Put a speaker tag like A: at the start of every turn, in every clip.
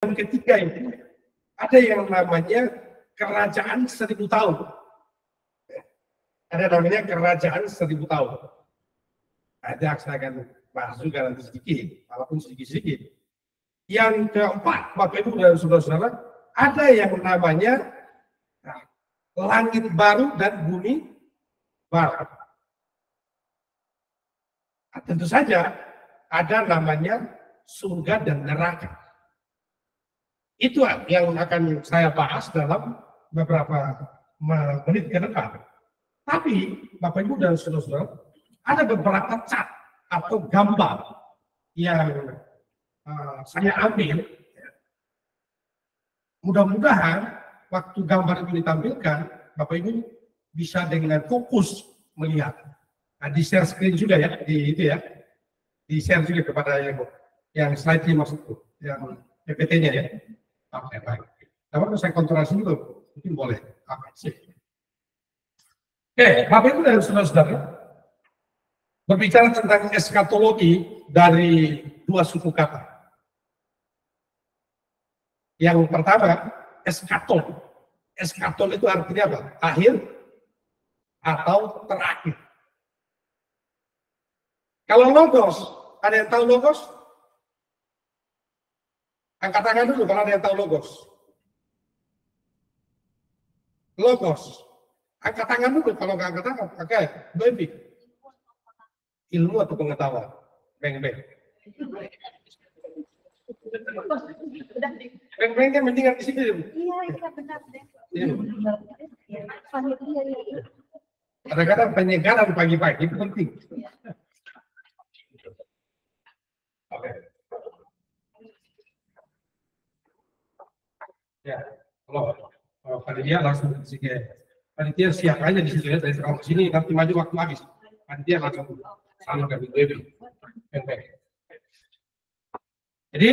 A: Yang ketiga itu ada yang namanya kerajaan 1000 tahun. Ada namanya kerajaan 1000 tahun. Ada saya akan bahas juga nanti sedikit, walaupun sedikit-sedikit. Yang keempat, Bapak Ibu dan saudara-saudara, ada yang namanya langit baru dan bumi baru. Nah, tentu saja ada namanya surga dan neraka. Itu yang akan saya bahas dalam beberapa menit ke depan. Tapi Bapak Ibu dan saudara-saudara, ada beberapa cat atau gambar yang saya ambil. Mudah-mudahan waktu gambar itu ditampilkan, Bapak Ibu bisa dengan fokus melihat. Nah, di share screen juga ya, di itu ya, di share juga kepada yang slide-nya maksudku, yang PPT-nya ya. Oke, baik. Dapat saya kontrolasi dulu, mungkin boleh. Oke, Bapak Ibu dan saudara-saudara, berbicara tentang eskatologi dari dua suku kata. Yang pertama, eskatol. Eskatol itu artinya apa? Akhir atau terakhir. Kalau logos, ada yang tahu logos? Angkat tangan dulu kalau ada yang tahu logos. Logos. Angkat tangan dulu kalau nggak angkat tangan. Oke, baby. Ilmu atau pengetahuan? Beng-beng. Beng-beng kan mendingan di sini.
B: Iya, benar deh.
A: Kadang-kadang penyegaran pagi-pagi itu penting. Oke. Ya, kalau panitia langsung di sini. Panitia siap aja di situ ya. Dari sekarang sini nanti maju waktu habis. Panitia langsung sama ke BB. Jadi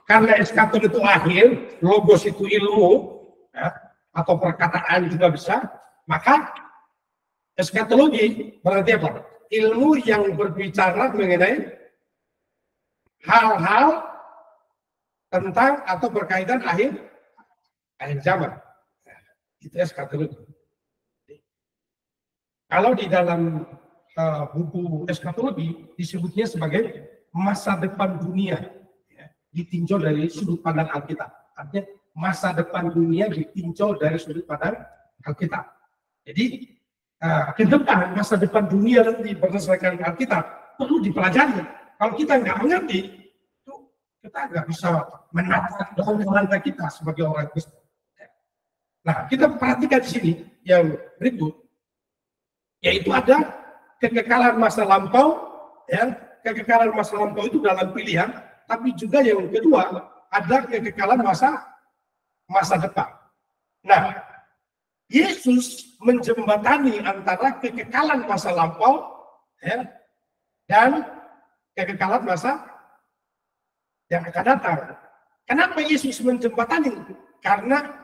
A: karena eskatol itu akhir, logos itu ilmu, ya, atau perkataan juga bisa, maka eskatologi berarti apa? Ilmu yang berbicara mengenai hal-hal tentang atau berkaitan akhir zaman. Itu eskatologi. Kalau di dalam buku eskatologi disebutnya sebagai masa depan dunia, ya, ditinjau dari sudut pandang Alkitab. Artinya masa depan dunia ditinjau dari sudut pandang Alkitab. Jadi ke depan masa depan dunia nanti berdasarkan Alkitab perlu dipelajari. Kalau kita nggak mengerti, itu kita nggak bisa menata orang kita sebagai orang Kristen. Nah, kita perhatikan di sini yang berikut, yaitu ada kekekalan masa lampau, ya, kekekalan masa lampau itu dalam pilihan, tapi juga yang kedua ada kekekalan masa depan. Nah, Yesus menjembatani antara kekekalan masa lampau, ya, dan kekekalan masa yang akan datang. Kenapa Yesus menjembatani? Karena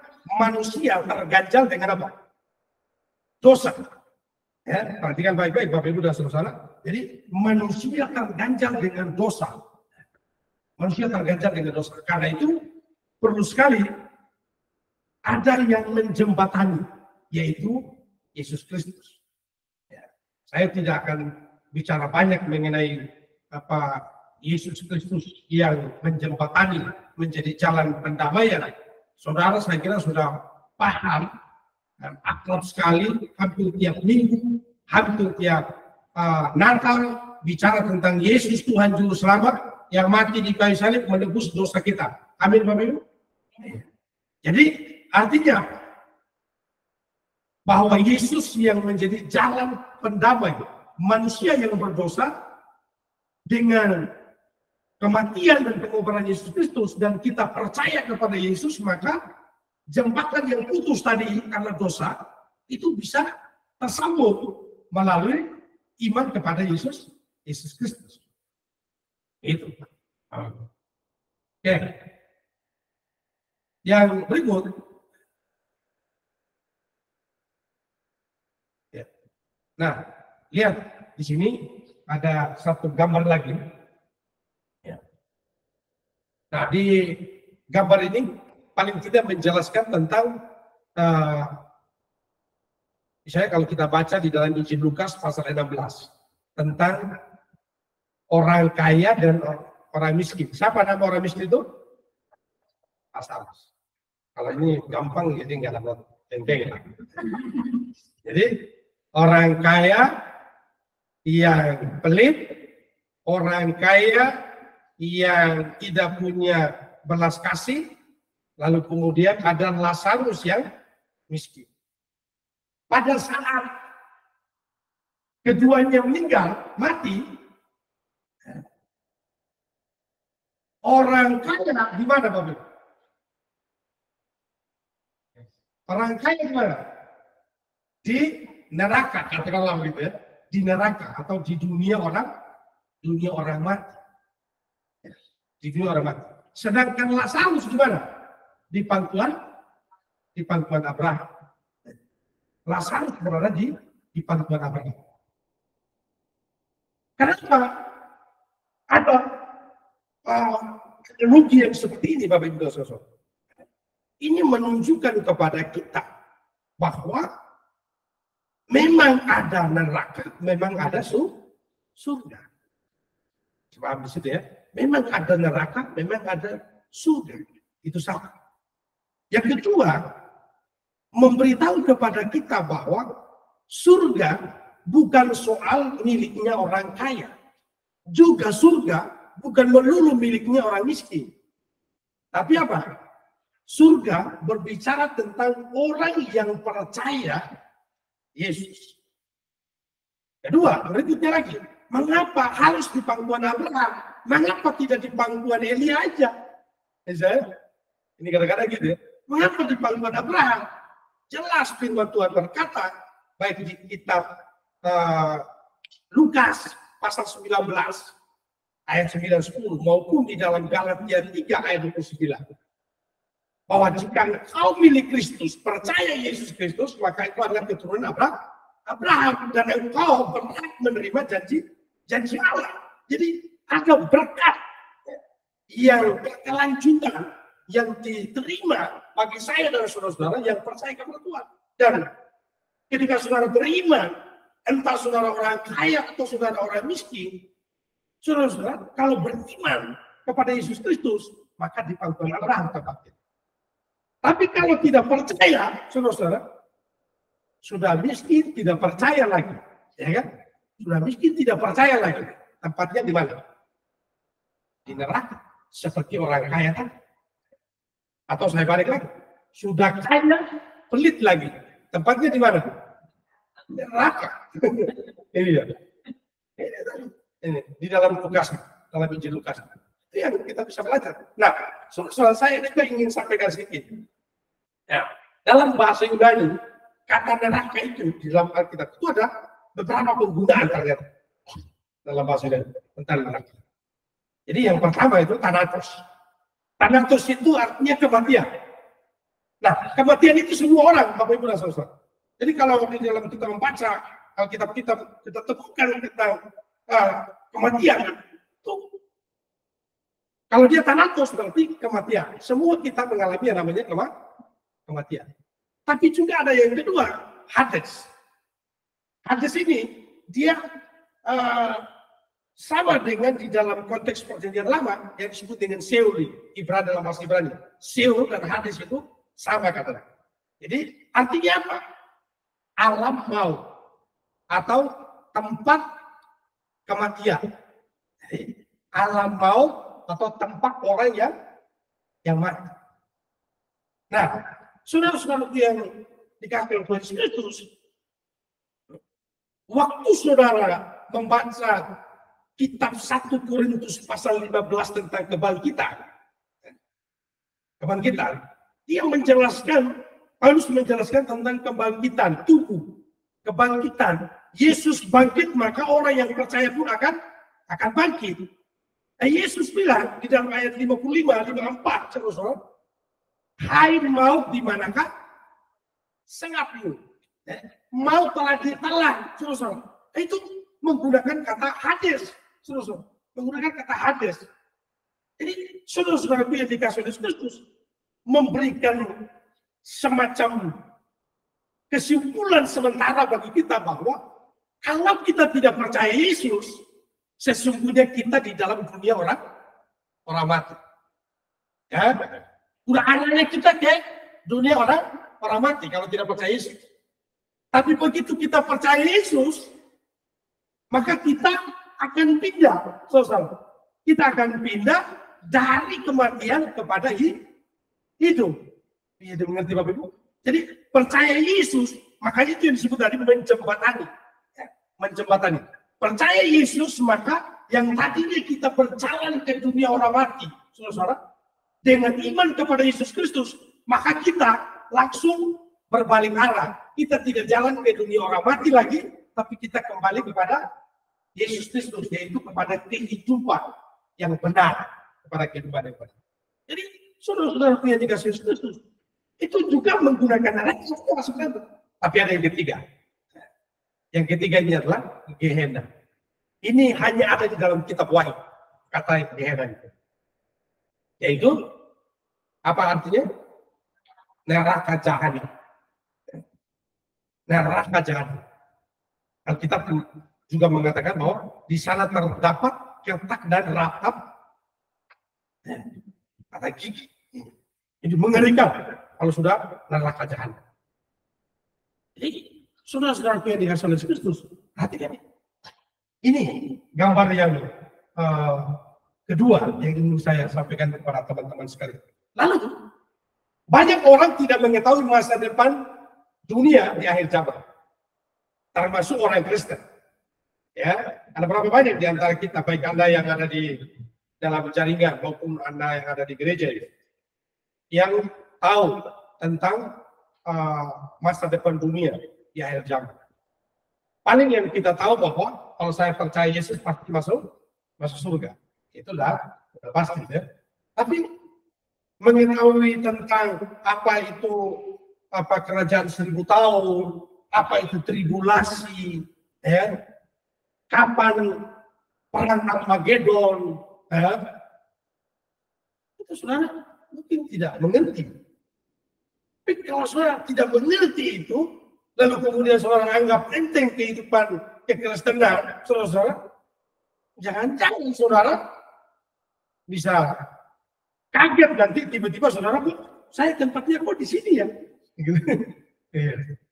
A: manusia terganjal dengan apa? Dosa. Ya, perhatikan baik-baik Bapak Ibu dan saudara. Jadi manusia terganjal dengan dosa. Manusia terganjal dengan dosa. Karena itu perlu sekali ada yang menjembatani, yaitu Yesus Kristus. Ya, saya tidak akan bicara banyak mengenai apa Yesus Kristus yang menjembatani menjadi jalan pendamaian. Saudara saya kira sudah paham dan akrab sekali, hampir tiap minggu, hampir tiap Natal bicara tentang Yesus Tuhan Juru Selamat yang mati di kayu salib menebus dosa kita. Amin Bapak Ibu. Jadi artinya bahwa Yesus yang menjadi jalan pendamai manusia yang berdosa dengan kematian dan pengobaran Yesus Kristus dan kita percaya kepada Yesus, maka jembatan yang putus tadi karena dosa itu bisa tersambung melalui iman kepada Yesus Kristus. Itu. Oke. Yang berikut. Nah, lihat di sini ada satu gambar lagi. Nah, di gambar ini paling tidak menjelaskan tentang misalnya kalau kita baca di dalam Injil Lukas pasal 16 tentang orang kaya dan orang miskin. Siapa nama orang miskin itu? Lazarus. Kalau ini gampang jadi nggak ada tenteng. Jadi orang kaya yang pelit, orang kaya yang tidak punya belas kasih, lalu kemudian ada Lazarus yang miskin. Pada saat keduanya meninggal, mati, orang kaya di mana, Bapak? Orang kaya di mana? Di neraka, katakanlah begitu ya. Di neraka atau di dunia orang mati. Di dunia orang mati. Sedangkan Lazarus di mana? Di pangkuan Abraham. Lazarus berada di pangkuan Abraham. Kenapa ada rugi yang seperti ini, Bapak Ibu Saudara? Ini menunjukkan kepada kita bahwa memang ada neraka, memang ada surga. Paham di situ ya? Memang ada neraka, memang ada surga. Itu sama. Yang kedua, memberitahu kepada kita bahwa surga bukan soal miliknya orang kaya. Juga surga bukan melulu miliknya orang miskin. Tapi apa? Surga berbicara tentang orang yang percaya Yesus. Kedua, berikutnya lagi. Mengapa harus di pangkuan Abraham? Mengapa tidak di pangkuan Elia aja? Ini kadang-kadang gitu ya. Mengapa di pangkuan Abraham? Jelas firman Tuhan berkata, baik di kitab Lukas pasal 19 ayat 9-10 maupun di dalam Galatia 3 ayat 29. Bahwa jika kau milik Kristus, percaya Yesus Kristus, maka itu adalah keturunan Abraham dan engkau berhak menerima janji Allah. Jadi ada berkat yang berkelanjutan yang diterima bagi saya dan saudara-saudara yang percaya kepada Tuhan. Dan ketika saudara beriman, entah saudara orang kaya atau saudara orang miskin, saudara-saudara kalau beriman kepada Yesus Kristus, maka di pangkuan Abraham tempatnya. Tapi kalau tidak percaya, saudara-saudara, sudah miskin tidak percaya lagi, ya kan? Sudah miskin tidak percaya lagi. Tempatnya di mana? Di neraka, seperti orang kaya kan? Atau saya balik lagi, sudah kaya, pelit lagi. Tempatnya di mana? Neraka. Ini ya. Ini di dalam Lukas, dalam Injil Lukas. Itu yang kita bisa belajar. Nah, soal saya juga ingin sampaikan sedikit. Ya, dalam bahasa Yunani, kata neraka itu di dalam Alkitab itu ada beberapa penggunaan ternyata dalam bahasa Yunani tentang neraka. Jadi yang pertama itu Thanatos. Thanatos itu artinya kematian. Nah, kematian itu semua orang, Bapak Ibu dan Saudara. Jadi kalau di dalam kita membaca Alkitab kita temukan tentang kematian itu, kalau dia Thanatos berarti kematian. Semua kita mengalami yang namanya kematian. Tapi juga ada yang kedua, Hades. Hades ini dia sama dengan di dalam konteks perjanjian lama yang disebut dengan Sheol, Ibrani dalam bahasa Ibrani. Sheol dan Hades itu sama katanya. Jadi artinya apa? Alam maut atau tempat kematian. Jadi, alam maut atau tempat orang yang mati. Nah, saudara-saudara yang dikasih oleh Kristus, waktu saudara membaca kitab 1 Korintus pasal 15 tentang kebangkitan, dia menjelaskan, Paulus menjelaskan tentang kebangkitan tubuh, kebangkitan. Yesus bangkit, maka orang yang percaya pun akan bangkit. Yesus bilang di dalam ayat 55-54, saudara, hai maut di manakah sengatmu? Maut telah ditelan, saudara. Itu menggunakan kata Hades, saudara. Menggunakan kata Hades. Jadi saudara-saudara yang dikasih oleh Kristus memberikan semacam kesimpulan sementara bagi kita bahwa kalau kita tidak percaya Yesus, sesungguhnya kita di dalam dunia orang mati. Ya, udah anaknya kita ke dunia orang mati kalau tidak percaya Yesus. Tapi begitu kita percaya Yesus, maka kita akan pindah, saudara. Kita akan pindah dari kematian kepada hidup. Hidup, mengerti Bapak Ibu? Jadi percaya Yesus, maka itu yang disebut tadi menjembatani. Menjembatani. Percaya Yesus, maka yang tadinya kita berjalan ke dunia orang mati, saudara, dengan iman kepada Yesus Kristus, maka kita langsung berbalik arah. Kita tidak jalan ke dunia orang mati lagi, tapi kita kembali kepada Yesus Kristus, yaitu kepada kehidupan yang benar, kepada kehidupan yang benar. Jadi saudara-saudara yang dikasih Yesus Kristus, itu juga menggunakan anak sebenarnya. Tapi ada yang ketiga. Yang ketiga ini adalah Gehenna. Ini hanya ada di dalam kitab Wahyu, kata Gehenna itu. Yaitu apa artinya? Neraka jahanam. Neraka jahanam. Alkitab juga mengatakan bahwa di sana terdapat ketak dan ratap kata gigi. Ini mengerikan kalau sudah neraka jahanam. Jadi saudara-saudara yang dikasih oleh Kristus, perhatikan ini gambar yang kedua yang ingin saya sampaikan kepada teman-teman sekalian. Lalu banyak orang tidak mengetahui masa depan dunia di akhir zaman, termasuk orang Kristen. Ya, ada berapa banyak di antara kita, baik Anda yang ada di dalam jaringan maupun Anda yang ada di gereja, yang tahu tentang masa depan dunia di akhir zaman. Paling yang kita tahu bahwa kalau saya percaya Yesus pasti masuk surga. Itulah pasti ya. Tapi mengetahui tentang apa itu kerajaan 1000 tahun, apa itu tribulasi, ya, kapan perang Armageddon, ya, itu saudara mungkin tidak mengerti. Tapi kalau saudara tidak mengerti itu, lalu kemudian saudara anggap enteng kehidupan kekristenan, saudara, jangan-jangan saudara bisa kaget nanti tiba-tiba saudara, saya tempatnya kok di sini ya?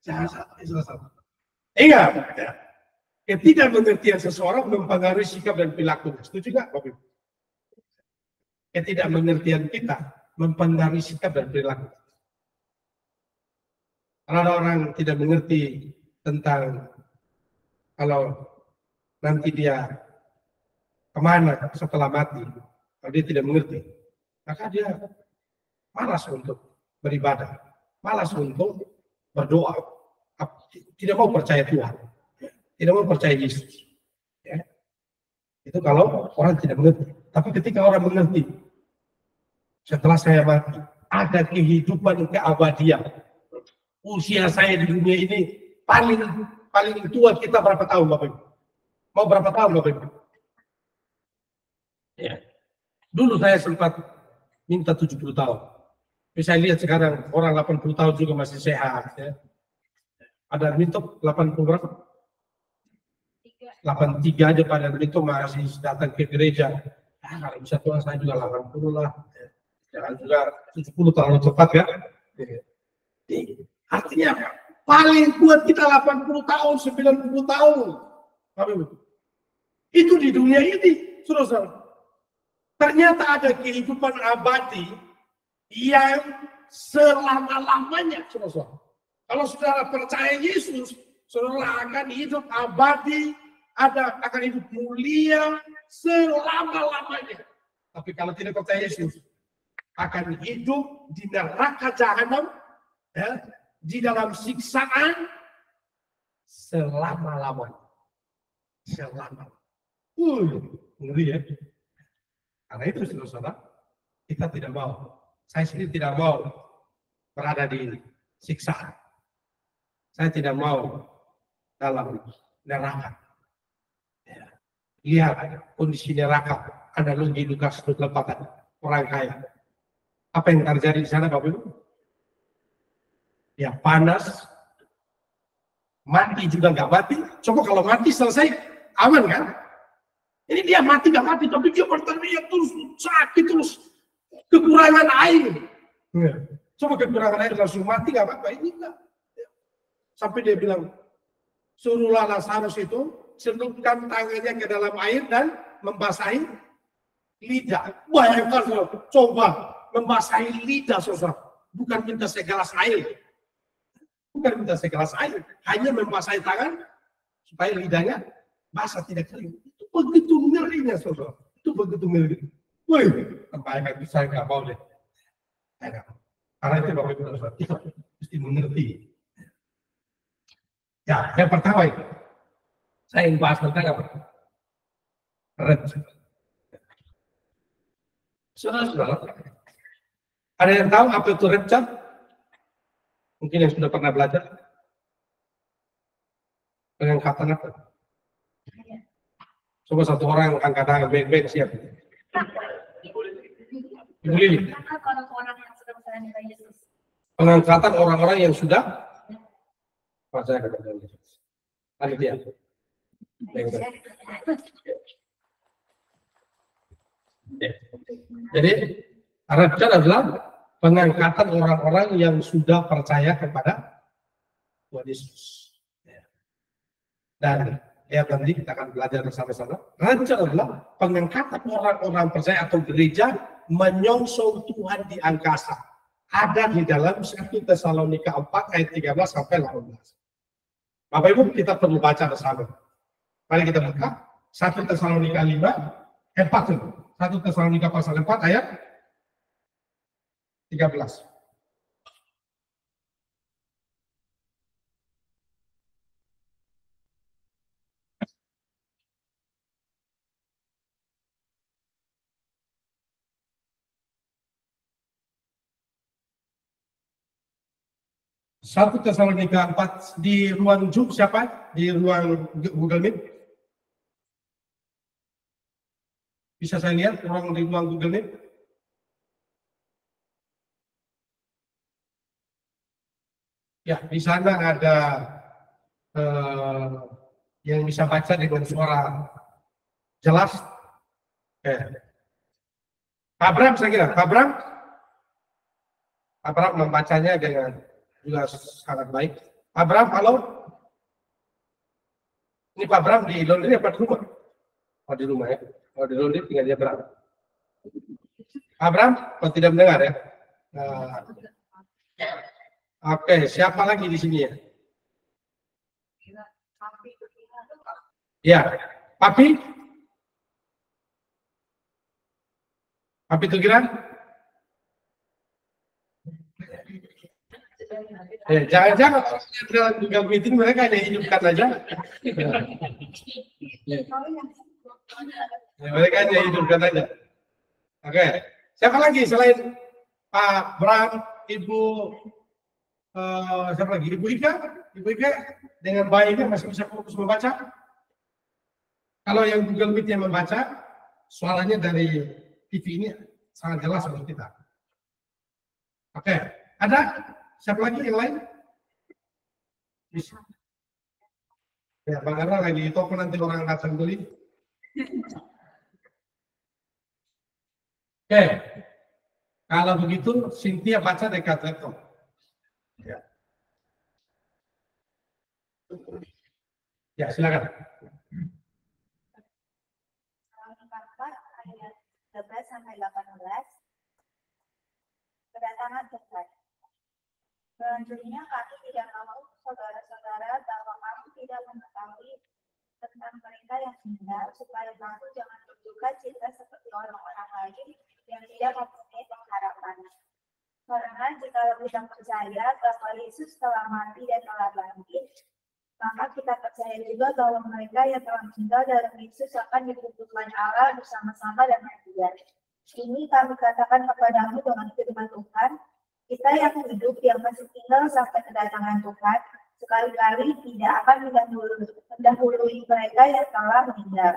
A: Jangan sampai. Ingat, ketidakmengertian seseorang mempengaruhi sikap dan perilaku. Setuju nggak, Bapak Ibu? Ketidakmengertian kita mempengaruhi sikap dan perilaku. Kalau ada orang tidak mengerti tentang kalau nanti dia kemana setelah mati, kalau dia tidak mengerti, maka dia malas untuk beribadah, malas untuk berdoa, tidak mau percaya Tuhan, tidak mau percaya Yesus. Ya. Itu kalau orang tidak mengerti. Tapi ketika orang mengerti, setelah saya mati, ada kehidupan keabadian. Usia saya di dunia ini paling tua kita berapa tahun, Bapak Ibu? Mau berapa tahun, Bapak Ibu? Ya. Dulu saya sempat minta 70 tahun. Tapi saya lihat sekarang orang 80 tahun juga masih sehat. Ya. Ada minta 80 berapa? 83 aja pada itu masih datang ke gereja. Ya, kalau bisa Tuhan saya juga 80 lah. Jangan juga 70 terlalu cepat ya. Artinya paling kuat kita 80 tahun, 90 tahun. Itu di dunia ini, saudara. Ternyata ada kehidupan abadi yang selama-lamanya, saudara. Kalau saudara percaya Yesus, saudara akan hidup abadi, akan hidup mulia selama-lamanya. Tapi kalau tidak percaya Yesus, akan hidup di neraka jahanam, ya, di dalam siksaan selama-lamanya. Ngeri ya. Karena itu saudara, kita tidak mau. Saya sendiri tidak mau berada di siksaan. Saya tidak mau dalam neraka. Ya. Lihat kondisi neraka. analogi Lukas 24 orang kaya. Apa yang terjadi di sana Bapak Ibu? Ya panas, mati juga nggak mati. Coba kalau mati selesai, aman kan? Ini dia mati nggak mati, tapi dia berteriak terus, sakit terus, kekurangan air. Ya. Coba kekurangan air langsung mati nggak apa-apa, ini enggak. Sampai dia bilang, suruhlah Lazarus itu selupkan tangannya ke dalam air dan membasahi lidah. Bayangkan, coba membasahi lidah, saudara. Bukan minta segelas air. Bukan minta segelas air, hanya membasahi tangan supaya lidahnya basah tidak kering. Itu begitu ngerinya, saudara. Itu begitu ngeri. Woi, terbayangkan itu saya nggak mau deh. Karena itu Bapak Ibu kita mesti mengerti. Ya, yang pertama itu saya ingin bahas tentang apa? Rencana. Saudara-saudara, ada yang tahu apa itu rencana? Mungkin yang sudah pernah belajar pengangkatan apa? Coba satu orang angkat tangan baik-baik siap. Ibu Lili. Pengangkatan orang-orang yang sudah percaya kepada Yesus. Panitia. Jadi Raja adalah pengangkatan orang-orang yang sudah percaya kepada Tuhan Yesus. Dan ya nanti kita akan belajar bersama-sama. Raja adalah pengangkatan orang-orang percaya atau gereja menyongsong Tuhan di angkasa. Ada di dalam 1 Tesalonika 4 ayat 13 sampai 18. Bapak Ibu kita perlu baca bersama. Mari kita buka 1 Tesalonika 5 4 1 Tesalonika pasal 4 ayat 13. Satu Tesalonika 4 di ruang Zoom siapa? Di ruang Google Meet? Bisa saya lihat orang di ruang Google Meet? Ya, di sana ada yang bisa baca dengan suara jelas. Pak Bram, saya kira. Pak Bram membacanya dengan juga sangat baik. Pak Bram, halo. Ini Pak Bram di laundry apa di rumah? Oh di rumah ya. Oh di laundry tinggal dia Bram. Pak Bram, kau tidak mendengar ya? Oke, siapa lagi di sini ya? Ya, Papi? Papi Tugiran? Jangan-jangan dalam Google Meeting mereka hanya hidupkan aja. Mereka hanya hidupkan aja. Oke, siapa lagi selain Pak Bram, Ibu siapa lagi? Ibu Ika dengan baiknya masih bisa fokus membaca. Kalau yang Google Meet yang membaca, suaranya dari TV ini sangat jelas untuk kita. Oke, ada siapa lagi yang lain? Bisa. Ya, Bang Arna lagi di toko nanti orang datang beli. Oke, kalau begitu Cynthia baca dekat laptop. Ya. Ya, silakan.
B: Ayat 13 sampai 18. Kedatangan Tuhan. Selanjutnya kami tidak mau saudara-saudara bahwa kami tidak mengetahui tentang mereka yang meninggal supaya kamu jangan berduka cita seperti orang-orang lain yang tidak mempunyai pengharapan. Karena jika kita percaya bahwa Yesus telah mati dan telah bangkit, maka kita percaya juga bahwa mereka yang telah meninggal dalam Yesus akan dikumpulkan Allah bersama-sama dengan Dia. Ini kami katakan kepadamu dengan firman Tuhan, kita yang hidup yang masih tinggal sampai kedatangan Tuhan, sekali-kali tidak akan mendahului mereka yang telah meninggal.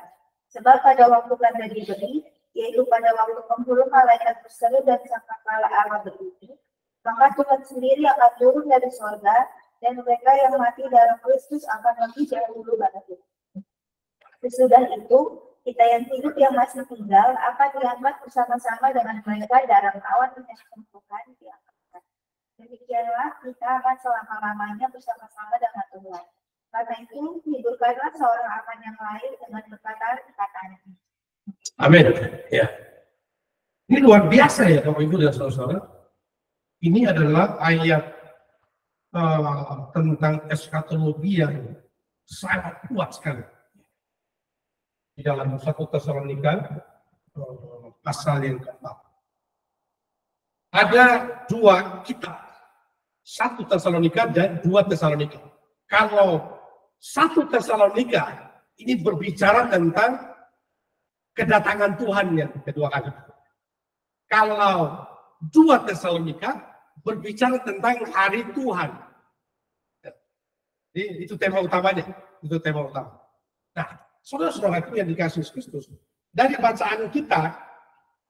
B: Sebab pada waktu kata diberi, yaitu pada waktu penghulu malaikat berseru dan sangkakala Allah berbunyi, maka Tuhan sendiri akan turun dari surga dan mereka yang mati dalam Kristus akan lebih dahulu bangkit. Sesudah itu, kita yang hidup yang masih tinggal akan diangkat bersama-sama dengan mereka dalam awan menyambut Tuhan diangkat. Demikianlah kita akan selama-lamanya bersama-sama dengan Tuhan. Karena itu, hidupkanlah seorang aman yang lain dengan perkataan-perkataan ini.
A: Amin. Ya. Ini luar biasa ya Bapak Ibu dan Saudara. Ini adalah ayat tentang eskatologi yang sangat kuat sekali. Di dalam 1 Tesalonika pasal yang keempat. Ada dua kitab, 1 Tesalonika dan 2 Tesalonika. Kalau 1 Tesalonika ini berbicara tentang kedatangan Tuhan yang kedua kali. Kalau 2 Tesalonika berbicara tentang hari Tuhan. Jadi, itu tema utamanya. Itu tema utama. Nah, saudara-saudara yang dikasih Kristus, dari bacaan kita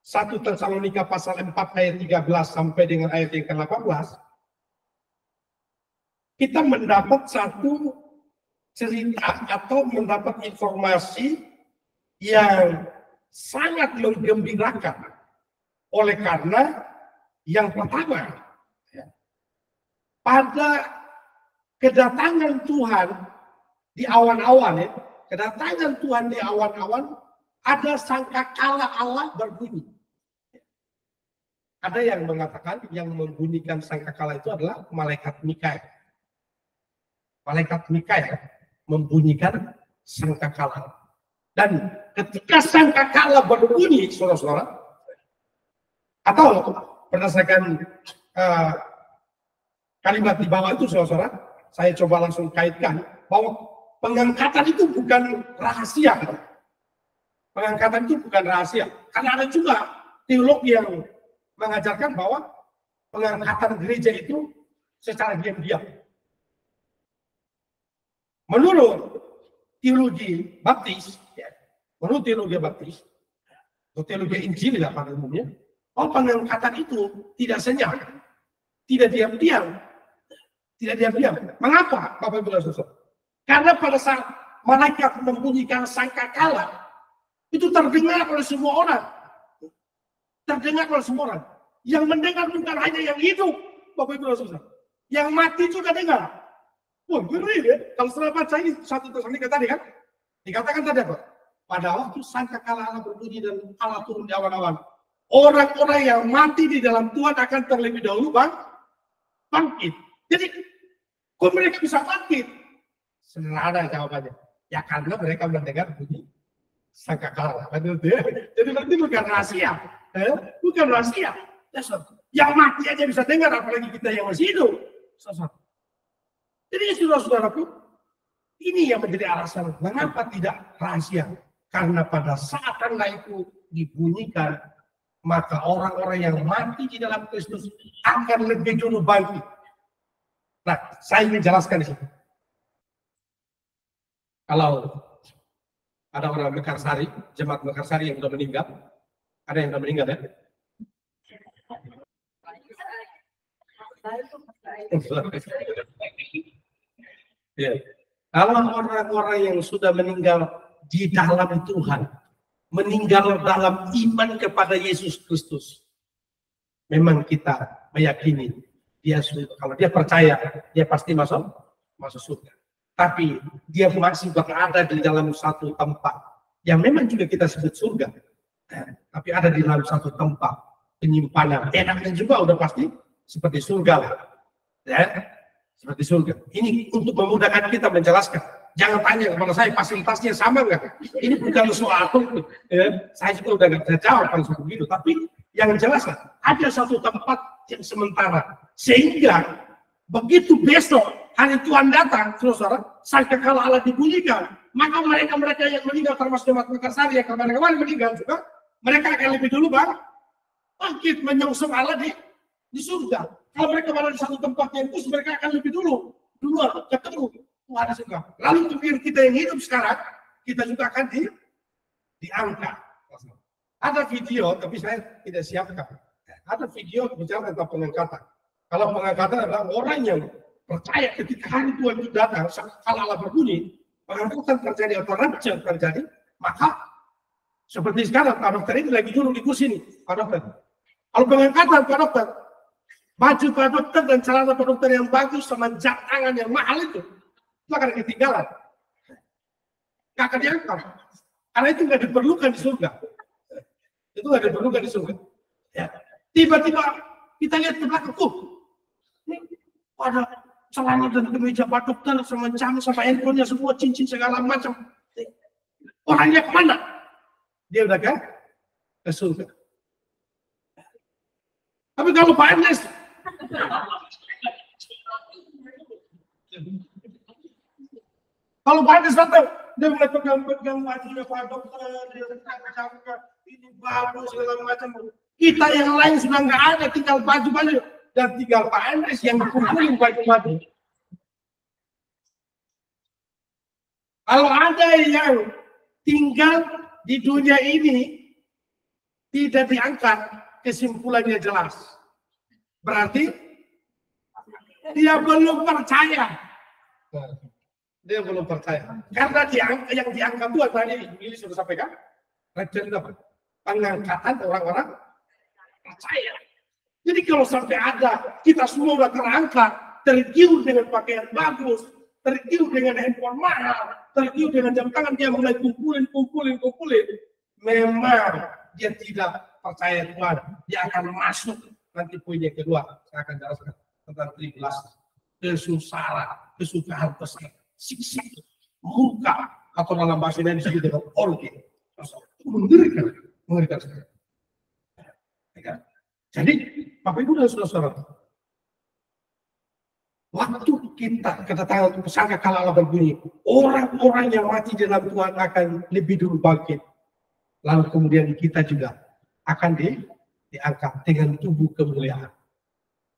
A: 1 Tesalonika pasal 4 ayat 13 sampai dengan ayat yang ke-18, kita mendapat satu cerita atau mendapat informasi yang sangat menggembirakan. Oleh karena yang pertama, pada kedatangan Tuhan di awan-awan, kedatangan Tuhan di awan-awan, ada sangkakala Allah berbunyi. Ada yang mengatakan yang membunyikan sangkakala itu adalah malaikat Mikael. Malaikat Mikael membunyikan sangkakala. Dan ketika sangkakala berbunyi, saudara-saudara, atau berdasarkan kalimat di bawah itu, saudara-saudara, saya coba langsung kaitkan bahwa pengangkatan itu bukan rahasia. Pengangkatan itu bukan rahasia. Karena ada juga teologi yang mengajarkan bahwa pengangkatan gereja itu secara diam-diam. Menurut teologi baptis, atau teologi Injil pada umumnya, pengangkatan itu tidak senyap, tidak diam-diam. Tidak diam-diam. Mengapa, Bapak Ibu dan Saudara? Karena pada saat malaikat membunyikan sangkakala, itu terdengar oleh semua orang. Terdengar oleh semua orang. Yang mendengar bukan hanya yang hidup, Bapak Ibu dan Saudara. Yang mati juga dengar. Wah, ngeri ya. Kalau setelah baca ini, 1 Tesalonika tadi kan, dikatakan tadi apa? Pada waktu sangkakala Allah berbunyi dan Allah turun di awan-awan, orang-orang yang mati di dalam Tuhan akan terlebih dahulu bangkit. Jadi, kok mereka bisa bangkit? Sederhana jawabannya. Ya karena mereka mendengar bunyi sangkakala. Jadi berarti bukan rahasia. Bukan rahasia. Yang mati aja bisa dengar, apalagi kita yang masih hidup. Jadi saudara-saudaraku, ini yang menjadi alasan mengapa tidak rahasia. Karena pada saat tanda itu dibunyikan, maka orang-orang yang mati di dalam Kristus akan lebih dulu bangkit. Nah, saya ingin jelaskan di sini. Kalau ada orang Mekarsari, jemaat Mekarsari yang sudah meninggal, ada yang sudah meninggal ya? Ya. Kalau orang-orang yang sudah meninggal di dalam Tuhan, meninggal dalam iman kepada Yesus Kristus, memang kita meyakini dia sudah, kalau dia percaya, dia pasti masuk surga. Tapi dia masih berada di dalam satu tempat yang memang juga kita sebut surga. Tapi ada di dalam satu tempat penyimpanan. Enaknya juga udah pasti seperti surga lah. Ya, seperti surga. Ini untuk memudahkan kita menjelaskan. Jangan tanya kepada saya fasilitasnya sama nggak? Ini bukan soal ya, saya juga udah nggak bisa jawab kalau seperti itu. Tapi yang jelas ada satu tempat yang sementara. Sehingga begitu besok hari Tuhan datang, saudara, sangkakala Allah dibunyikan, maka mereka yang meninggal termasuk jemaat Mekarsari yang kemarin meninggal juga, mereka akan lebih dulu bangkit menyongsong Allah di surga. Kalau mereka berada di satu tempat yang khusus, mereka akan lebih duluan ketemu Tuhan di surga. Lalu untuk kita yang hidup sekarang, kita juga akan diangkat. Ada video, tapi saya tidak siapkan. Ada video bicara tentang pengangkatan. Kalau pengangkatan adalah orang yang percaya ketika hari Tuhan itu datang, kalau Allah berbunyi, pengangkatan terjadi atau rapture terjadi, maka seperti sekarang Pak Dokter ini lagi duduk di kursi ini, Pak Dokter. Kalau pengangkatan Pak Dokter, baju Pak Dokter dan celana Pak Dokter yang bagus sama jam tangan yang mahal itu akan ketinggalan. Gak akan diangkat. Karena itu nggak diperlukan di surga. Itu nggak diperlukan di surga. Ya. Tiba-tiba kita lihat ke belakang, ini ada celana dan kemeja Pak Dokter sama jam sama handphonenya semua cincin segala macam. Orangnya kemana? Dia udah ke surga. Tapi kalau Pak Ernest, datang, dia mulai pegang bajunya Pak Dokter, dia pegang ini bagus segala macam. Kita yang lain sudah nggak ada, tinggal baju-baju dan tinggal Pak Ernest yang kumpulin baju-baju. Kalau ada yang tinggal di dunia ini tidak diangkat, kesimpulannya jelas. Berarti dia belum percaya. Dia belum percaya. Karena yang diangkat itu tadi ini sudah sampaikan. Pengangkatan orang-orang percaya. Jadi kalau sampai ada kita semua sudah terangkat, tergiur dengan pakaian bagus, tergiur dengan handphone mahal, tergiur dengan jam tangan, dia mulai kumpulin. Memang dia tidak percaya Tuhan. Dia akan masuk nanti poin yang kedua. Saya akan jelaskan tentang tribulasi, kesusahan, kesukaan pesan, siksa, muka, atau dalam bahasa Indonesia disebut dengan orgi. Mengerikan sekali. Jadi, Bapak Ibu dan Saudara, waktu kita kedatangan pusaka kala Allah berbunyi, orang-orang yang mati dalam Tuhan akan lebih dulu bangkit. Lalu kemudian kita juga akan diangkat dengan tubuh kemuliaan.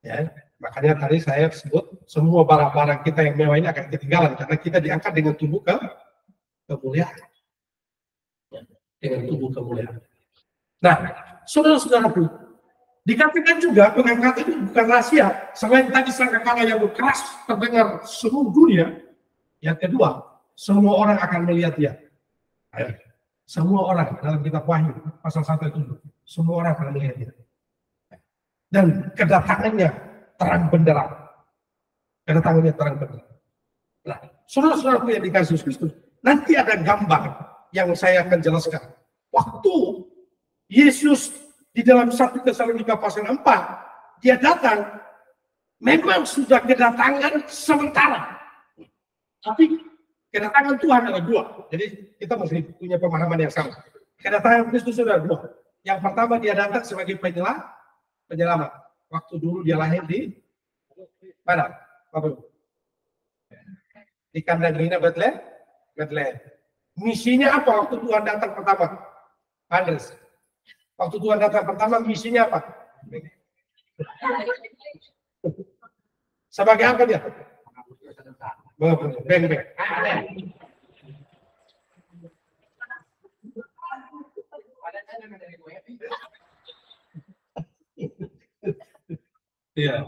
A: Ya, makanya tadi saya sebut semua barang-barang kita yang mewah ini akan ketinggalan karena kita diangkat dengan tubuh kemuliaan. Dengan tubuh kemuliaan. Nah, saudara-saudaraku, dikatakan juga pengangkatan itu bukan rahasia. Selain tadi sangkakala yang keras terdengar seluruh dunia, yang kedua, semua orang akan melihat dia. Semua orang dalam kitab Wahyu pasal 1 itu, semua orang akan melihat dia. Dan kedatangannya terang benderang. Kedatangannya terang benderang. Nah, saudara-saudaraku yang dikasih Kristus, nanti ada gambar yang saya akan jelaskan. Waktu Yesus di dalam 1 Tesalonika pasal 4, dia datang, memang sudah kedatangan sementara. Tapi kedatangan Tuhan ada dua. Jadi kita mesti punya pemahaman yang sama. Kedatangan Kristus ada dua. Yang pertama dia datang sebagai penyelamat. Waktu dulu dia lahir di mana? Di kandang Gina Bethlehem. Misinya apa waktu Tuhan datang pertama? Andres. Waktu Tuhan datang pertama misinya apa? Sebagai apa dia? Beng. Ya.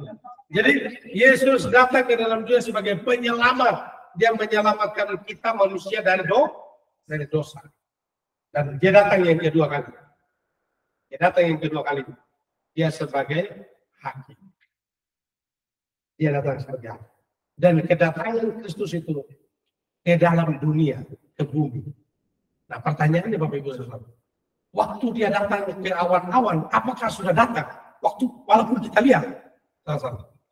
A: Jadi Yesus datang ke dalam dunia sebagai penyelamat. Dia menyelamatkan kita manusia dari dosa. Dan dia datang yang kedua kali. Dia sebagai hakim. Dia datang sebagai hakim. Dan kedatangan Kristus itu ke dalam dunia, ke bumi. Nah pertanyaannya Bapak Ibu Saudara, waktu dia datang ke awan-awan, apakah sudah datang? Walaupun kita lihat,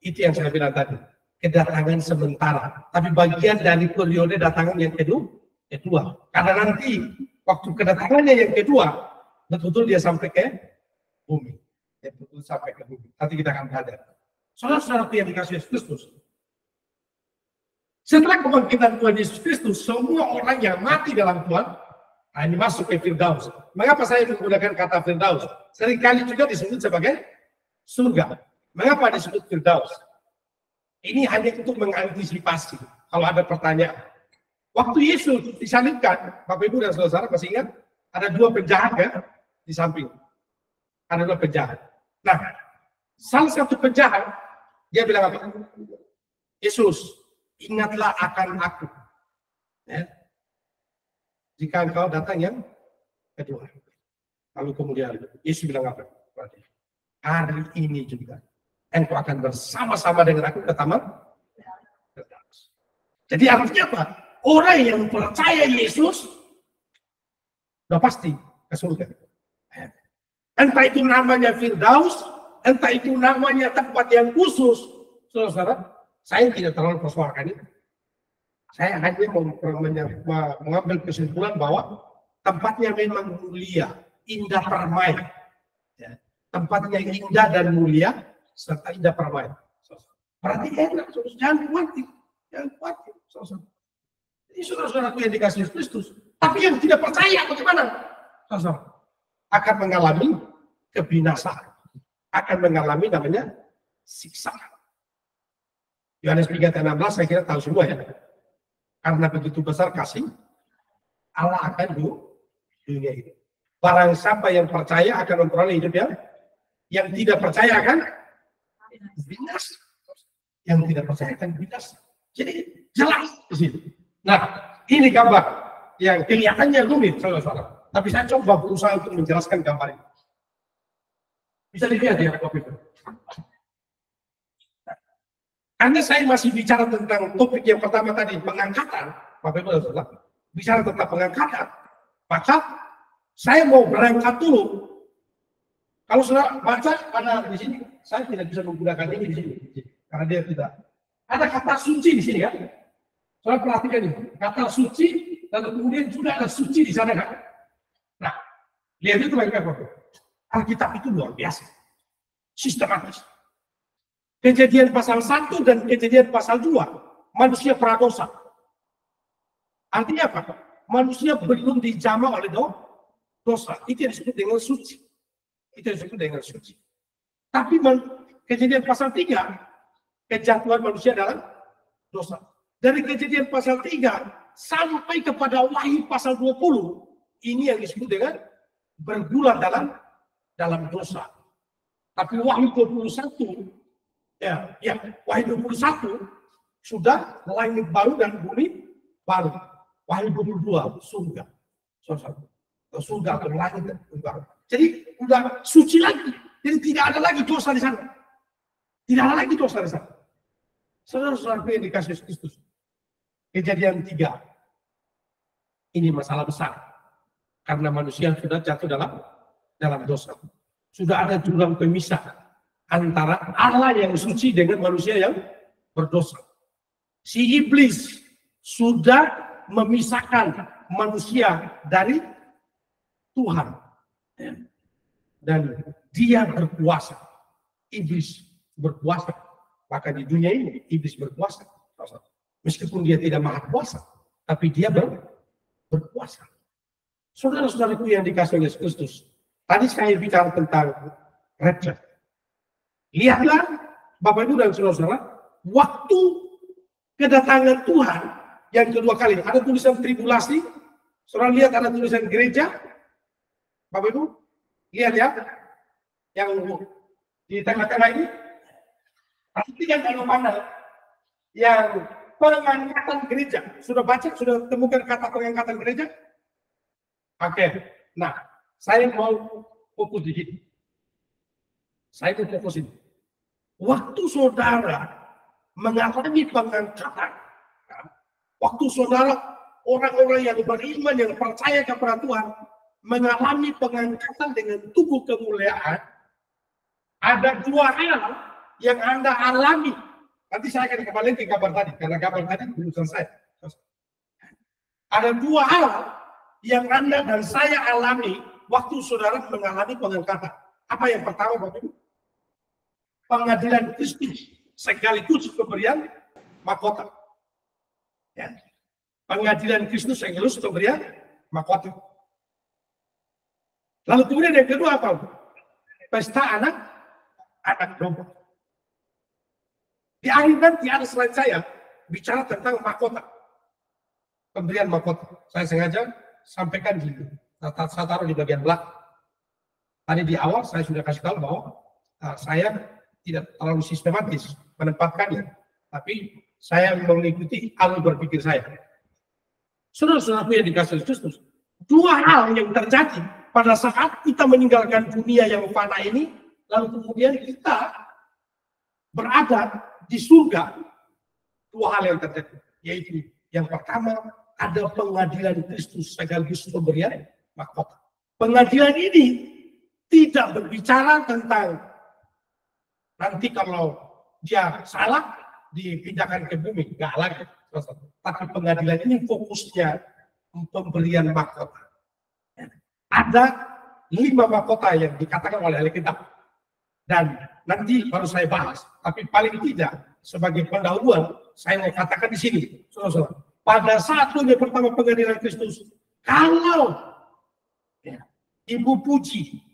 A: itu yang saya bilang tadi, kedatangan sementara. Tapi bagian dari periode datangan yang kedua. Karena nanti waktu kedatangannya yang kedua, betul-betul dia sampai ke bumi. Nanti kita akan hadap. Saudara-saudara yang dikasih Yesus Kristus, setelah kebangkitan Tuhan Yesus Kristus, semua orang yang mati dalam Tuhan, ini masuk ke Firdaus. Mengapa saya menggunakan kata Firdaus? Seringkali juga disebut sebagai surga. Mengapa disebut Firdaus? Ini hanya untuk mengantisipasi kalau ada pertanyaan. Waktu Yesus disalibkan, Bapak Ibu dan Saudara masih ingat? Ada dua penjahat ya, di samping. Adalah penjahat. Nah, salah satu penjahat, dia bilang apa? Yesus, ingatlah akan aku. Ya. Jika engkau datang yang kedua. Lalu kemudian Yesus bilang apa? Hari ini juga engkau akan bersama-sama dengan aku ke taman. Jadi artinya apa? Orang yang percaya Yesus sudah pasti ke surga. Entah itu namanya Firdaus, entah itu namanya tempat yang khusus. Saudara, saya tidak terlalu persoalkan itu. Saya hanya mengambil kesimpulan bahwa tempatnya memang mulia, indah permai. Ya. Tempatnya indah dan mulia, serta indah permai. Berarti enak, jangan khawatir. Jangan khawatir. Ini saudara-saudaraku yang dikasih Kristus. Tapi yang tidak percaya bagaimana? Saudara, akan mengalami kebinasaan. Akan mengalami namanya siksaan. Yohanes 3:16 saya kira tahu semua ya. Karena begitu besar kasih Allah akan dunia ini. Barang siapa yang percaya akan memperoleh hidup yang tidak percaya akan binasa. Yang tidak percaya akan binasa. Jadi jelas di sini. Nah, ini gambar yang kelihatannya rumit, saudara-saudara. Tapi saya coba berusaha untuk menjelaskan gambar ini. Bisa dilihat ya, Bapak Ibu. Karena saya masih bicara tentang topik yang pertama tadi, pengangkatan, Bapak Ibu, bicara tentang pengangkatan, maka saya mau berangkat dulu. Kalau saudara baca pada di sini, saya tidak bisa menggunakan ini di sini, karena dia tidak. Ada kata suci di sini ya. Saudara perhatikan ini, kata suci, lalu kemudian juga ada suci di sana kan. Nah, lihat itu baik-baik. Alkitab itu luar biasa, sistematis. Kejadian pasal 1 dan kejadian pasal 2, manusia pradosa. Artinya apa? Manusia belum dijamah oleh dosa. Itu yang disebut dengan suci. Itu yang disebut dengan suci. Tapi kejadian pasal 3, kejatuhan manusia dalam dosa. Dari kejadian pasal 3 sampai kepada Wahyu pasal 20, ini yang disebut dengan bergulat dalam dosa. Tapi Wahyu 21, Wahyu 21 sudah langit baru dan bumi baru. Wahyu 22 surga. Surga atau langit dan bumi baru. Jadi sudah suci lagi. Jadi tidak ada lagi dosa di sana. Tidak ada lagi dosa di sana. Saudara-saudara yang dikasih Kristus. Kejadian 3. Ini masalah besar. Karena manusia sudah jatuh dalam dosa. Sudah ada jurang pemisah antara Allah yang suci dengan manusia yang berdosa. Si iblis sudah memisahkan manusia dari Tuhan. Dan dia berkuasa. Iblis berkuasa. Maka di dunia ini iblis berkuasa. Meskipun dia tidak maha kuasa, tapi dia berkuasa. Saudara-saudaraku yang dikasih oleh Kristus, tadi saya bicara tentang rapture. Lihatlah, Bapak Ibu dan saudara-saudara, waktu kedatangan Tuhan yang kedua kali, ada tulisan tribulasi. Saudara lihat ada tulisan gereja. Bapak Ibu, lihat ya, yang di tengah-tengah ini. Perhatikan kalau mana yang pengangkatan gereja. Sudah baca, sudah temukan kata pengangkatan gereja? Oke. Nah, saya mau fokus di sini. Saya mau fokus ini. Waktu saudara mengalami pengangkatan, waktu saudara orang-orang yang beriman, yang percaya kepada Tuhan, mengalami pengangkatan dengan tubuh kemuliaan, ada dua hal yang Anda alami. Nanti saya akan kembali ke gambar tadi, karena gambar tadi belum selesai. Ada dua hal yang Anda dan saya alami waktu saudara mengalami pengangkatan. Apa yang pertama, Bapak Ibu? Pengadilan Kristus sekaligus pemberian mahkota. Ya. Pengadilan Kristus sekaligus pemberian mahkota. Lalu kemudian yang kedua apa? Pesta anak domba. Di akhir nanti ada selain saya bicara tentang mahkota. Pemberian mahkota. Saya sengaja sampaikan di saya taruh di bagian belakang. Tadi di awal saya sudah kasih tahu bahwa saya tidak terlalu sistematis menempatkannya, tapi saya mengikuti alur berpikir saya. Saudara-saudaraku yang dikasihi Kristus, dua hal yang terjadi pada saat kita meninggalkan dunia yang fana ini, lalu kemudian kita berada di surga. Dua hal yang terjadi, yaitu yang pertama ada pengadilan Kristus sekaligus pemberian mahkota. Pengadilan ini tidak berbicara tentang nanti kalau dia salah dipindahkan ke bumi, enggak lagi. Tapi pengadilan ini fokusnya pemberian mahkota. Ada 5 mahkota yang dikatakan oleh Alkitab. Dan nanti baru saya bahas. Tapi paling tidak sebagai pendahuluan saya mau katakan di sini, saudara-saudara. Pada saat yang pertama pengadilan Kristus, kalau Ibu Puji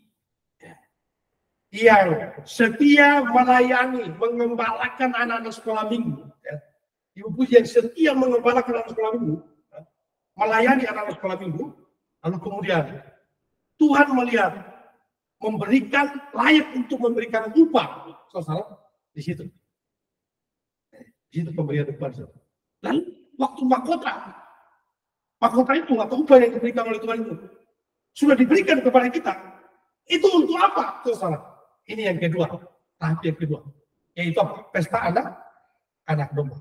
A: yang setia melayani, mengembalakan anak-anak sekolah minggu, Ibu Puji yang setia mengembalakan anak sekolah minggu, melayani anak-anak sekolah minggu, lalu kemudian Tuhan melihat memberikan layak untuk memberikan upah, saudara, di situ. Di situ pemberian upah. Lalu waktu mahkota itu atau upah yang diberikan oleh Tuhan itu sudah diberikan kepada kita. Itu untuk apa, saudara? Ini yang kedua, tahap yang kedua, yaitu pesta anak domba.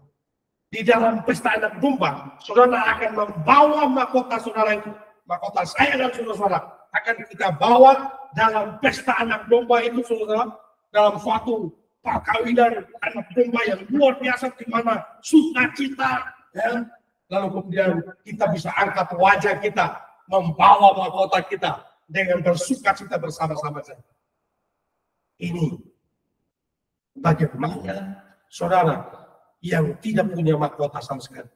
A: Di dalam pesta anak domba, saudara akan membawa mahkota saudara itu, mahkota saya dan saudara akan kita bawa dalam pesta anak domba itu, saudara, dalam suatu perkawinan anak domba yang luar biasa di mana sukacita, ya. Lalu kemudian kita bisa angkat wajah kita, membawa mahkota kita dengan bersukacita bersama-sama saja. Ini bagaimana saudara yang tidak punya mahkota sama sekali.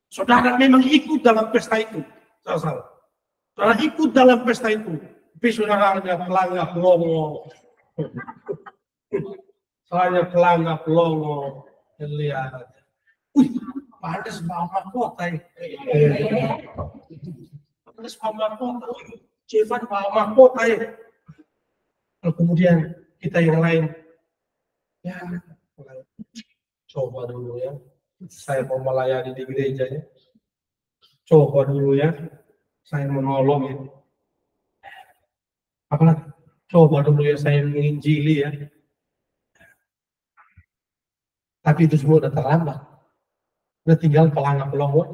A: Saudara memang ikut dalam pesta itu, saudara. Saudara ikut dalam pesta itu, tapi saudara hanya pelangap longo. Saya pelangap longo, lihat. Wih, pantas bawa mahkota. Pantas bawa mahkota. Cepat bawa mahkota. Lalu kemudian kita yang lain, ya coba dulu ya, saya mau melayani di gereja ya, coba dulu ya, saya menolong ya, apalagi coba dulu ya saya menginjili ya, tapi itu semua udah terlambat, udah tinggal pelangap-pelongo.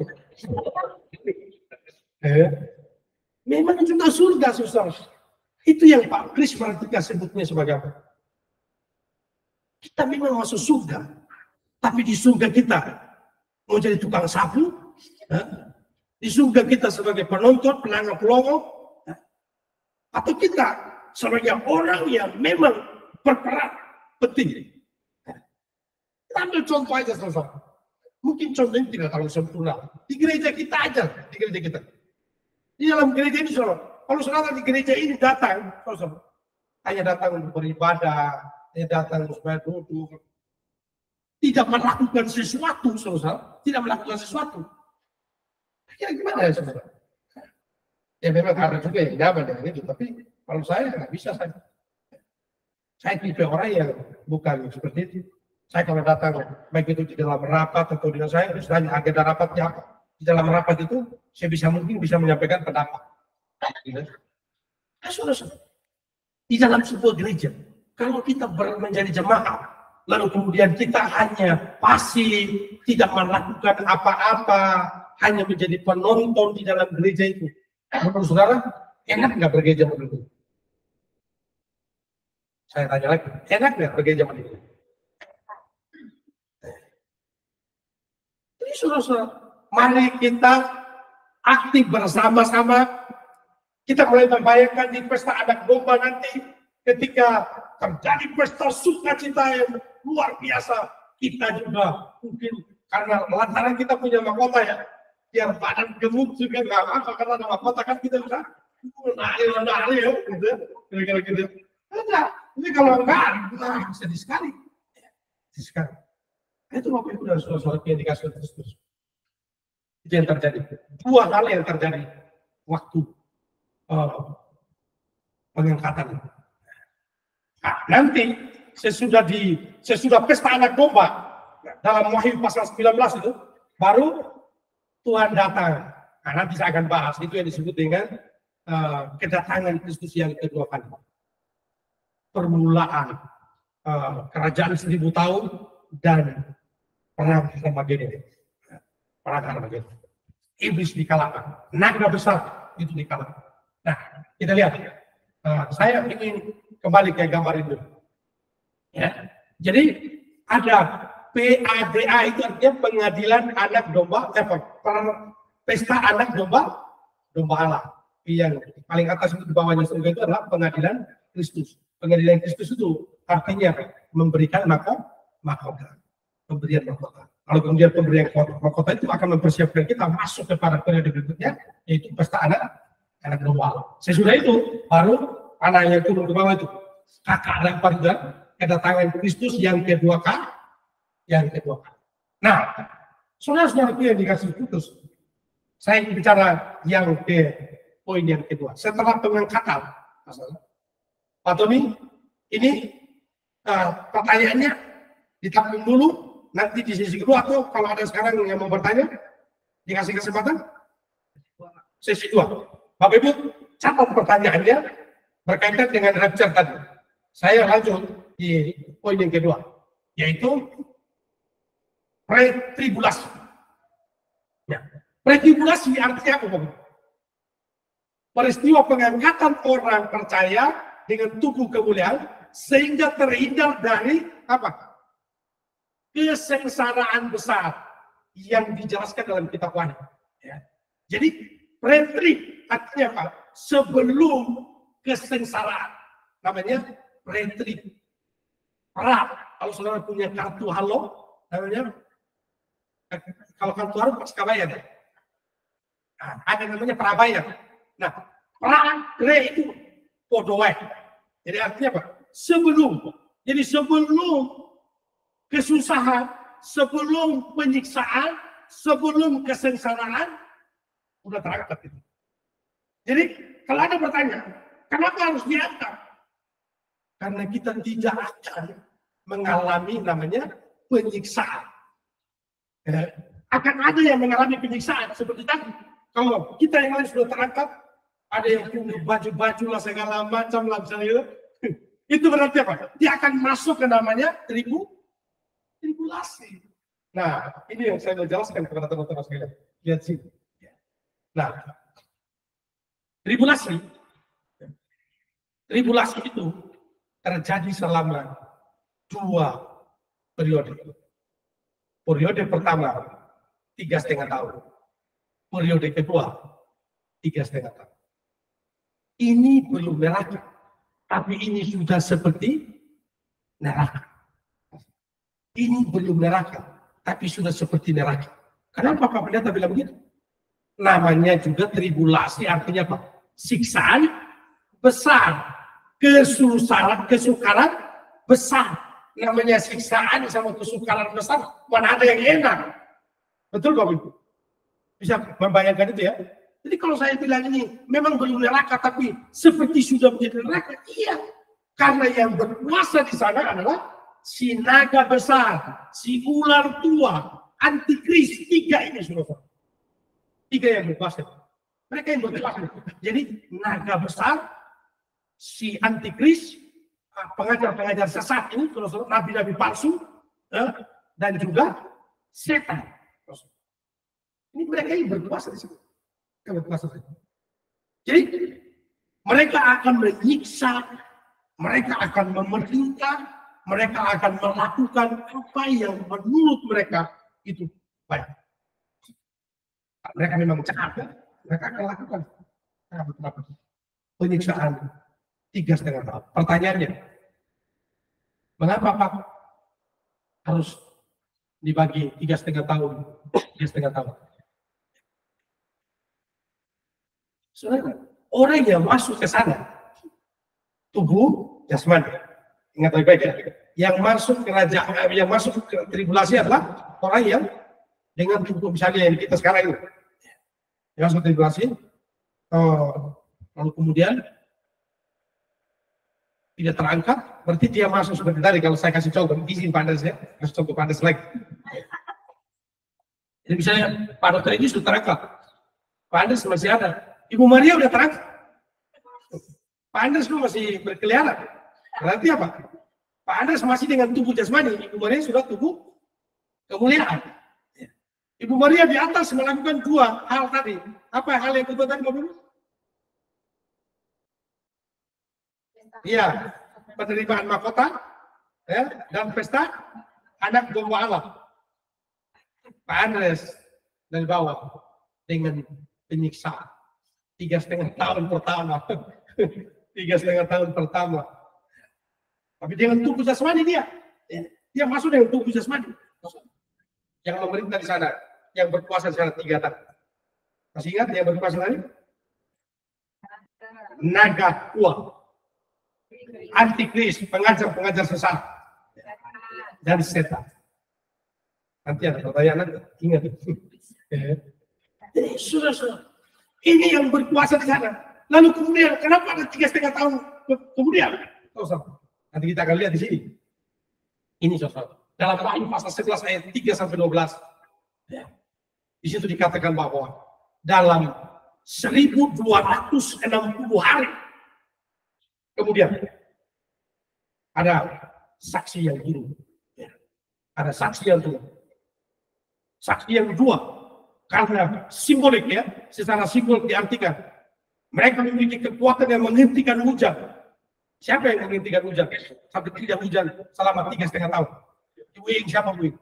A: Memang juga surga susah. Itu yang Pak Kris Martika sebutnya sebagai apa? Kita memang masuk surga, tapi di surga kita mau jadi tukang sapu, di surga kita sebagai penonton, pelangap pelongo, atau kita sebagai orang yang memang berperan penting. Kita ambil contoh aja sama-sama. Mungkin contohnya tidak terlalu sempurna. Di gereja kita aja, di gereja kita. Di dalam gereja ini saudara. Kalau saudara di gereja ini datang, hanya datang untuk beribadah, hanya datang supaya duduk, tidak melakukan sesuatu, saudara, tidak melakukan sesuatu. Ya gimana ya saudara? Ya memang ada juga yang nyaman dengan itu, tapi kalau saya nggak bisa saya tipe orang yang bukan seperti itu. Saya kalau datang, baik itu di dalam rapat atau dengan saya, misalnya agenda rapatnya apa? Di dalam rapat itu, saya mungkin bisa menyampaikan pendapat. Di dalam sebuah gereja, kalau kita menjadi jemaat, lalu kemudian kita hanya pasif, tidak melakukan apa-apa, hanya menjadi penonton di dalam gereja itu, menurut saudara, enak nggak bergereja begitu? Saya tanya lagi, enak nggak bergereja begitu? Jadi saudara, mari kita aktif bersama-sama. Kita mulai membayangkan di pesta anak domba nanti ketika terjadi pesta sukacita yang luar biasa. Kita juga mungkin karena lantaran kita punya mahkota ya, biar badan gemuk juga nggak apa karena ada mahkota kan kita bisa nari ya, gitu ya, kira-kira gitu. Enggak, ini kalau enggak kita sedih sekali. Sedih sekali. Itu Bapak Ibu dan saudara-saudara yang dikasih Kristus. Itu yang terjadi. Dua hal yang terjadi waktu pengangkatan. Nah, nanti sesudah pesta anak domba dalam Wahyu pasal 19 itu baru Tuhan datang. Nah, nanti saya akan bahas itu yang disebut dengan kedatangan Kristus yang kedua kali. Permulaan kerajaan 1000 tahun dan perang Armageddon. Perang Armageddon. Iblis dikalahkan, naga besar itu dikalahkan. Nah, kita lihat. Saya ingin kembali ke gambar itu. Ya. Jadi ada PADA itu artinya pengadilan anak domba, pesta anak domba Allah. Yang paling atas itu di bawahnya surga itu adalah pengadilan Kristus. Pengadilan Kristus itu artinya memberikan mahkota. Pemberian mahkota. Kalau kemudian pemberian mahkota itu akan mempersiapkan kita masuk kepada periode berikutnya, yaitu pesta anak domba. Sesudah itu baru anak yang turun ke bawah itu kakak lempar juga kedatangan Kristus yang kedua kali. Nah, saudara-saudara yang dikasih putus, saya bicara yang ke poin yang kedua. Setelah pengangkatan, Pak Tommy, ini pertanyaannya ditampung dulu, nanti di sesi kedua atau kalau ada sekarang yang mau bertanya, dikasih kesempatan, sesi 2. Bapak Ibu, catat pertanyaannya berkaitan dengan rapture tadi. Saya lanjut di poin yang kedua, yaitu pretribulasi. Ya. Pretribulasi artinya apa, Bapak? Peristiwa pengangkatan orang percaya dengan tubuh kemuliaan sehingga terhindar dari apa? Kesengsaraan besar yang dijelaskan dalam kitab Wahyu. Ya. Jadi pretri artinya apa? Sebelum kesengsaraan. Namanya pretri. Kalau saudara punya kartu halo, namanya kalau kartu halo pas kabayan. Nah, ada namanya prabayar. Nah, pre itu podoe. Jadi artinya apa? Sebelum. Jadi sebelum kesusahan, sebelum penyiksaan, sebelum kesengsaraan, udah terangkat itu. Jadi kalau ada pertanyaan, kenapa harus diangkat? Karena kita tidak akan mengalami namanya penyiksaan. Akan ada yang mengalami penyiksaan seperti tadi. Kalau kita yang lain sudah terangkat, ada yang punya baju-baju lah segala macam lah misalnya. Itu berarti apa? Dia akan masuk ke namanya tribulasi. Nah, ini yang saya mau jelaskan kepada teman-teman sekalian. Lihat sini. Nah, tribulasi itu terjadi selama 2 periode. Periode pertama 3,5 tahun. Periode kedua 3,5 tahun. Ini belum neraka, tapi ini sudah seperti neraka. Ini belum neraka, tapi sudah seperti neraka. Kenapa Pak Pendeta bilang begitu? Namanya juga tribulasi, artinya apa? Siksaan besar, kesukaran besar. Namanya siksaan sama kesukaran besar, mana ada yang enak? Betul Bapak Ibu? Bisa membayangkan itu ya? Jadi kalau saya bilang ini memang belum neraka, tapi seperti sudah menjadi neraka, iya. Karena yang berkuasa di sana adalah si naga besar, si ular tua, antikris, 3 ini sudah. 3 yang berkuasa. Mereka yang berkuasa. Jadi naga besar, si antikris, pengajar-pengajar sesat ini, nabi-nabi palsu, dan juga setan. Ini mereka yang berkuasa di sini. Jadi mereka akan menyiksa, mereka akan memerintah, mereka akan melakukan apa yang menurut mereka itu baik. Mereka memang jahat, mereka akan lakukan penyiksaan 3,5 tahun. Pertanyaannya, mengapa Pak harus dibagi 3,5 tahun, 3,5 tahun? Saudara, orang yang masuk ke sana, tubuh jasmani, ingat baik-baik ya, yang masuk kerajaan, yang masuk ke tribulasi adalah orang yang dengan tubuh misalnya yang kita sekarang ini, yang masuk tribulasi, lalu kemudian tidak terangkat, berarti dia masuk seperti tadi. Kalau saya kasih contoh, izin Pak Andres ya, kasih contoh Pak Andres lagi. Jadi misalnya Pak Dokter ini sudah terangkat, Pak Andres masih ada, Ibu Maria udah terangkat, Pak Andres itu masih berkeliaran. Berarti apa? Pak Andres masih dengan tubuh jasmani, Ibu Maria sudah tubuh kemuliaan. Ibu Maria di atas melakukan dua hal tadi. Apa hal yang kedua tadi, Bapak? Iya, penerimaan mahkota ya, dan pesta anak domba Allah. Pak Andres dari bawah dengan penyiksaan 3,5 tahun pertama. 3,5 tahun pertama. Tapi dengan tubuh jasmani dia masuk dengan tubuh jasmani. Yang memerintah di sana, yang berkuasa di sana 3 tahun. Masih ingat yang berkuasa tadi? Naga kuat, antikris, pengajar-pengajar sesat, dan setan. Nanti ada pertanyaan, ingat. Jadi sudah, ini yang berkuasa di sana. Lalu kemudian, kenapa ada 3,5 tahun kemudian? Nanti kita akan lihat di sini. Ini saudara. Dalam Wahyu pasal 11 ayat 3-12. Di situ dikatakan bahwa dalam 1260 hari kemudian ada saksi yang turun. Ada saksi yang turun. Saksi yang kedua, karena simbolik ya, secara simbolik diartikan mereka memiliki kekuatan yang menghentikan hujan. Siapa yang menghentikan hujan? Sampai tidak hujan selama 3,5 tahun. Ibu yang siapa, Bu?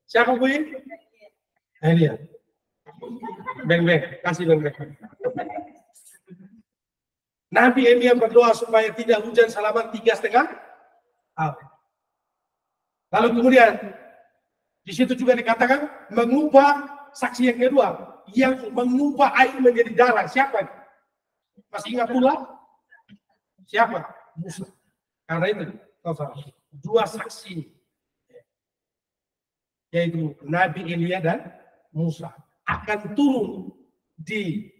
A: Siapa, Bu? Elia. Beng, kasih beng. Nabi Elia berdoa supaya tidak hujan selama 3,5 tahun. Lalu kemudian di situ juga dikatakan mengubah saksi yang kedua, yang mengubah air menjadi darah. Siapa? Masih ingat pula? Siapa? Musa. Karena itu, dua saksi, yaitu Nabi Elia dan Musa, akan turun di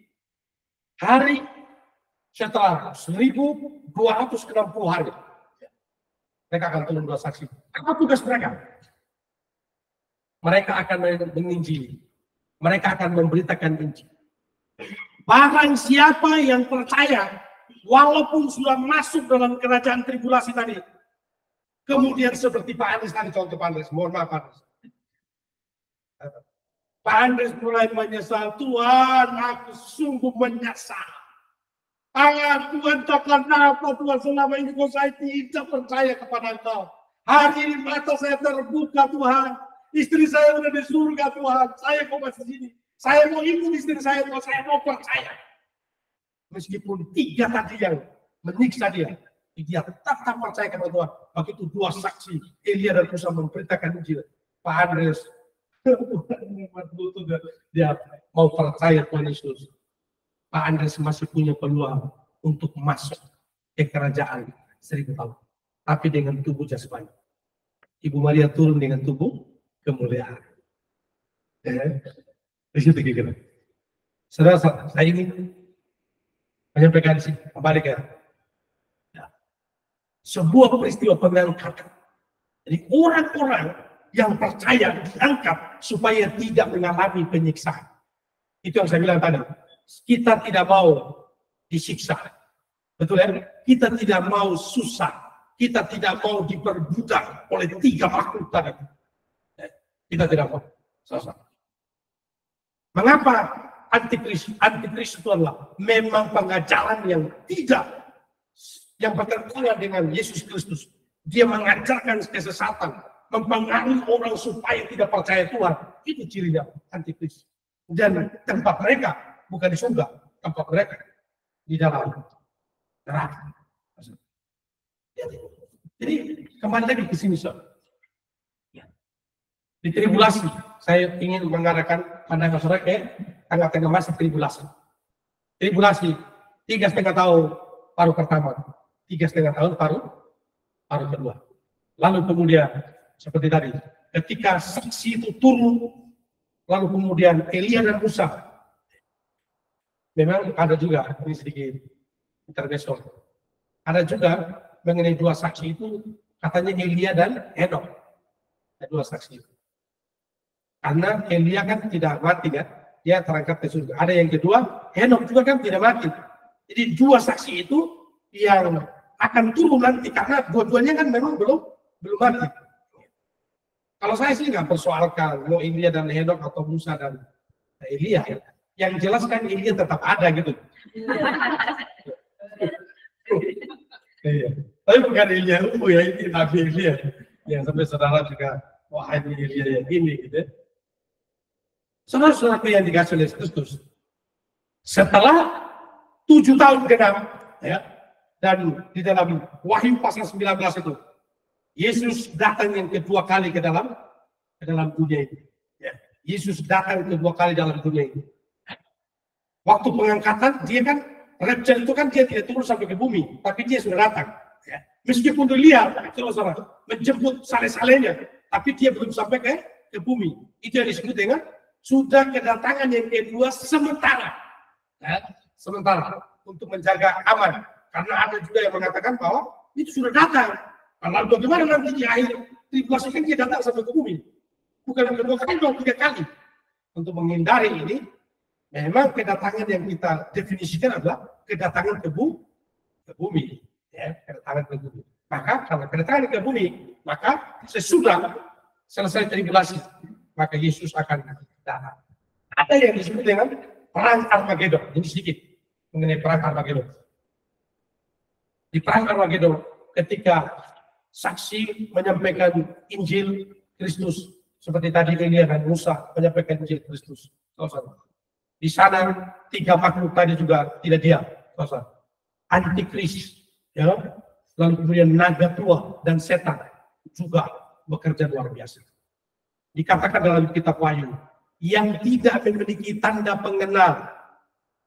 A: hari setelah 1260 hari. Mereka akan turun dua saksi. Apa tugas mereka? Mereka akan menginjili. Mereka akan memberitakan Injil. Barang siapa yang percaya, walaupun sudah masuk dalam kerajaan tribulasi tadi, kemudian seperti Pak Andres tadi, contoh Pak Andres, mohon maaf Pak Andres. Pak Andres mulai menyesal, Tuhan aku sungguh menyesal. Tuhan, kenapa Tuhan selama ini kok saya tidak percaya kepada Engkau. Hari ini mata saya terbuka Tuhan. Istri saya udah di surga Tuhan. Saya kok masih di sini. Saya mau ikut istri saya Tuhan. Saya mau percaya. Meskipun 3 tadi yang menyiksa dia tetap percaya kepada Tuhan. Begitu dua saksi, Elia dan Musa memberitakan Injil. Pak Andres, dia mau percaya Tuhan Yesus. Pak Andres masih punya peluang untuk masuk ke kerajaan 1000 tahun. Tapi dengan tubuh jasmani. Ibu Maria turun dengan tubuh kemuliaan. Di situ kira-kira. Saudara, saya ingin menyampaikan kembali ke sebuah peristiwa pengangkatan. Jadi orang-orang yang percaya diangkat supaya tidak mengalami penyiksaan. Itu yang saya bilang tadi. Kita tidak mau disiksa. Betul ya? Kita tidak mau susah. Kita tidak mau diperbudak oleh 3 makhluk tadi. Kita tidak mau. Mengapa antikris? Antikris itu adalah memang pengajaran yang tidak, yang bertentangan dengan Yesus Kristus. Dia mengajarkan kesesatan, mempengaruhi orang supaya tidak percaya Tuhan. Itu cirinya antikris. Dan tempat mereka bukan di surga, tempat mereka di dalam neraka. Jadi kembali lagi ke sini, di tribulasi, saya ingin mengarahkan pandangan saudara ke tengah-tengah masa tribulasi. Tribulasi 3,5 tahun paruh pertama, 3,5 tahun paruh kedua. Lalu kemudian seperti tadi, ketika saksi itu turun, lalu kemudian Elia dan Musa memang ada juga, ini sedikit intermezzo. Ada juga mengenai dua saksi itu, katanya Elia dan Henok. Ada dua saksi itu. Karena Elia kan tidak mati kan, dia terangkat ke surga. Ada yang kedua, Henok juga kan tidak mati. Jadi dua saksi itu yang akan turun nanti, karena dua-duanya kan memang belum mati. Kalau saya sih nggak persoalkan mau Elia dan Henok atau Musa dan Elia. Yang jelas kan Elia tetap ada gitu. Iya. Tapi bukan Elia ya, ini Nabi Elia. Yang sampai saudara juga, wah ini Elia yang ini gitu. Saudara-saudara yang dikasih oleh Kristus. Setelah 7 tahun genap, ya, dan di dalam Wahyu pasal 19 itu, Yesus datang yang kedua kali ke dalam dunia ini. Ya. Yesus datang kedua kali dalam dunia ini. Waktu pengangkatan, dia kan, rapture itu kan dia tidak turun sampai ke bumi, tapi dia sudah datang. Ya. Meskipun dilihat, saudara, menjemput sale-salenya, tapi dia belum sampai ke bumi. Itu yang disebut dengan sudah kedatangan yang kedua sementara. Ya. Sementara, untuk menjaga aman. Karena ada juga yang mengatakan bahwa itu sudah datang. Karena bagaimana nanti di akhir tribulasi kan dia datang sampai ke bumi. Bukan kedua kali, 3 kali. Untuk menghindari ini, memang kedatangan yang kita definisikan adalah kedatangan ke bumi. Ya, kedatangan ke bumi. Maka kalau kedatangan ke bumi, maka sesudah selesai tribulasi, maka Yesus akan datang. Ada yang disebut dengan perang Armageddon. Ini sedikit mengenai perang Armageddon. Di perang Armageddon, ketika saksi menyampaikan Injil Kristus, seperti tadi Elia dan Musa menyampaikan Injil Kristus. Di sana 3 makhluk tadi juga tidak diam. Antikris, ya, lalu kemudian naga tua dan setan juga bekerja luar biasa. Dikatakan dalam kitab Wahyu, yang tidak memiliki tanda pengenal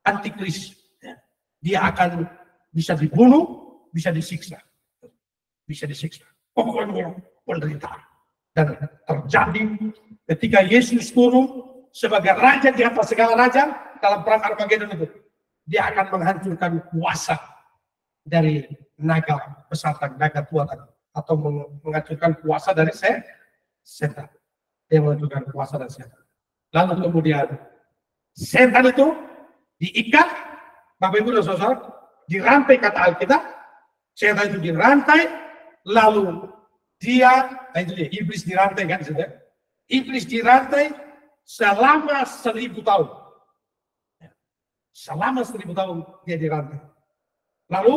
A: antikris, ya, dia akan bisa dibunuh, bisa disiksa. Pokoknya penderitaan. Dan terjadi ketika Yesus turun sebagai raja di atas segala raja dalam perang Armageddon itu. Dia akan menghancurkan kuasa dari naga pesatan, naga tua tadi. Atau menghancurkan kuasa dari setan. Dia menghancurkan kuasa dari setan. Lalu kemudian setan itu diikat, Bapak Ibu dan Saudara, dirantai kata Alkitab. Setan itu dirantai, lalu iblis dirantai kan, saudara? Iblis dirantai selama 1000 tahun. Selama 1000 tahun dia dirantai. Lalu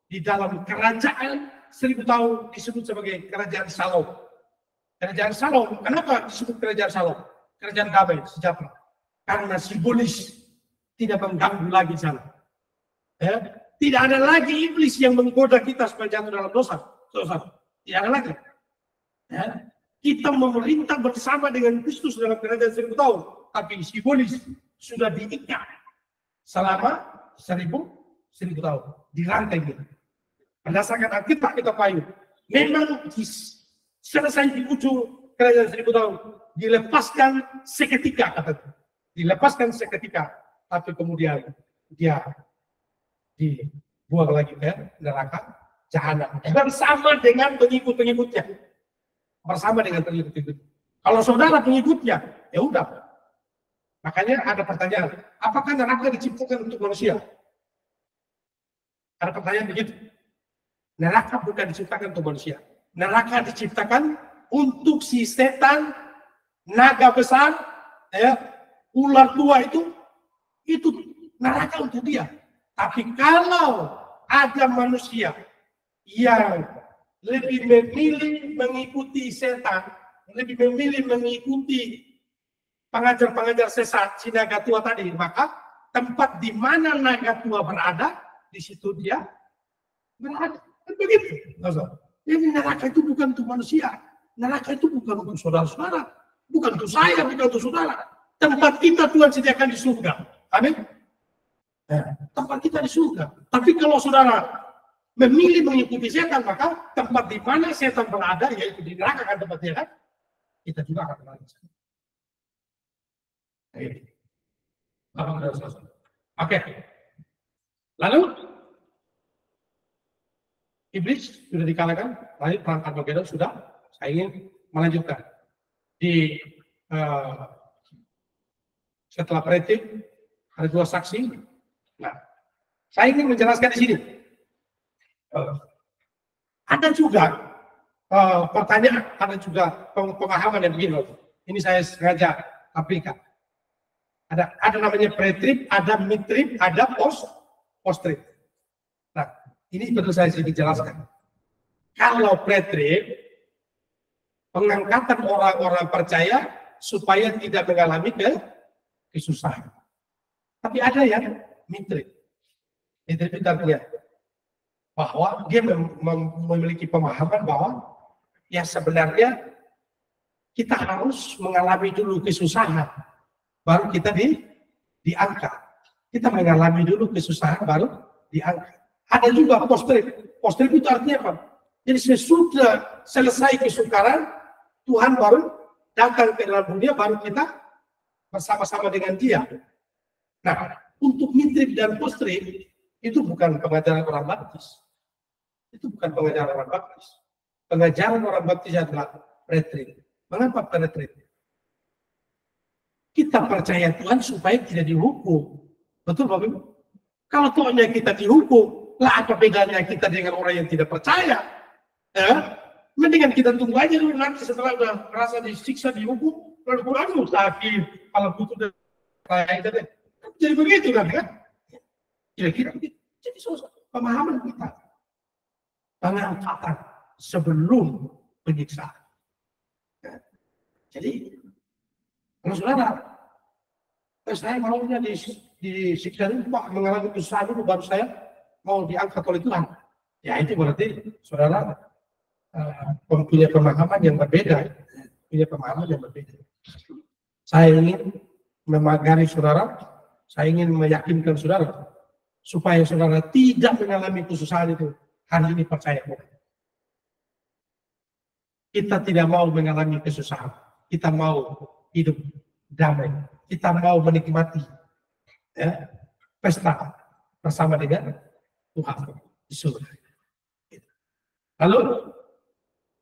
A: di dalam kerajaan 1000 tahun disebut sebagai kerajaan Salom. Kerajaan Salom, kenapa disebut kerajaan Salom? Kerajaan damai, sejahtera. Karena simbolis tidak mengganggu lagi sana. Ya. Tidak ada lagi iblis yang menggoda kita supaya jatuh dalam dosa. Tidak ada lagi. Ya. Kita memerintah bersama dengan Kristus dalam kerajaan 1000 tahun. Tapi simbolis sudah diikat selama 1000 tahun. Dirantai gitu. Berdasarkan Alkitab kita Wahyu. Memang selesai di ujung kerajaan 1000 tahun. Dilepaskan seketika katanya. Dilepaskan seketika. Tapi kemudian dia dibuang lagi ke neraka jahanam bersama dengan pengikut-pengikutnya. Bersama dengan pengikut-pengikut. Kalau saudara pengikutnya, ya udah. Makanya ada pertanyaan, apakah neraka diciptakan untuk manusia? Ada pertanyaan begitu. Neraka bukan diciptakan untuk manusia. Neraka diciptakan untuk si setan, naga besar, ya, ular tua itu neraka untuk dia. Tapi kalau ada manusia yang lebih memilih mengikuti setan, lebih memilih mengikuti pengajar-pengajar sesat, si naga tua tadi, maka tempat di mana naga tua berada, di situ dia berada. Begitu. Jadi neraka itu bukan untuk manusia. Neraka itu bukan untuk saudara-saudara. Bukan untuk saya, bukan untuk saudara. Tempat kita Tuhan sediakan di surga. Amin. Tempat kita di surga. Tapi kalau saudara memilih mengikuti setan, maka tempat di mana setan berada, yaitu di neraka kan tempat dia kan, kita juga akan berada. Oke. Lalu iblis sudah dikalahkan, lalu perang Armageddon sudah. Saya ingin melanjutkan di setelah pretik ada 2 saksi. Nah, saya ingin menjelaskan di sini. Ada juga pertanyaan, ada juga pemahaman yang begini. Ini saya sengaja aplikasi. Ada namanya pre-trip, ada mid-trip, ada post-trip. Nah, ini perlu saya sedikit jelaskan. Kalau pre-trip, pengangkatan orang-orang percaya supaya tidak mengalami kesusahan. Tapi ada yang mid-trip. Mid-trip itu artinya bahwa dia memiliki pemahaman bahwa ya sebenarnya kita harus mengalami dulu kesusahan. Baru kita diangkat. Kita mengalami dulu kesusahan baru diangkat. Ada juga post-trip. Post-trip itu artinya apa? Jadi sesudah selesai kesukaran, Tuhan baru datang ke dalam dunia, baru kita bersama-sama dengan Dia. Nah, untuk mid-trip dan post-trip itu bukan pengajaran orang baptis. Itu bukan pengajaran orang baptis. Pengajaran orang baptis adalah pre-trip. Mengapa pre-trip? Kita percaya Tuhan supaya tidak dihukum. Betul Bapak Ibu? Kalau tohnya kita dihukum, lah apa bedanya kita dengan orang yang tidak percaya? Mendingan kita tunggu aja dulu nanti setelah udah merasa disiksa, dihukum, lalu Quran mustahil, kalau butuh dan deh. Jadi begitu kan? Kira-kira begitu. Jadi pemahaman kita. Pengangkatan sebelum penyiksaan. Jadi, kalau saudara, saya maunya disiksa itu mengalami kesusahan dulu, baru saya mau diangkat oleh Tuhan. Ya itu berarti saudara punya pemahaman yang berbeda. Punya pemahaman yang berbeda. Saya ingin memagari saudara, saya ingin meyakinkan saudara, supaya saudara tidak mengalami kesusahan itu. Hari ini percaya. Kita tidak mau mengalami kesusahan. Kita mau hidup damai. Kita mau menikmati pesta bersama dengan Tuhan di surga. Lalu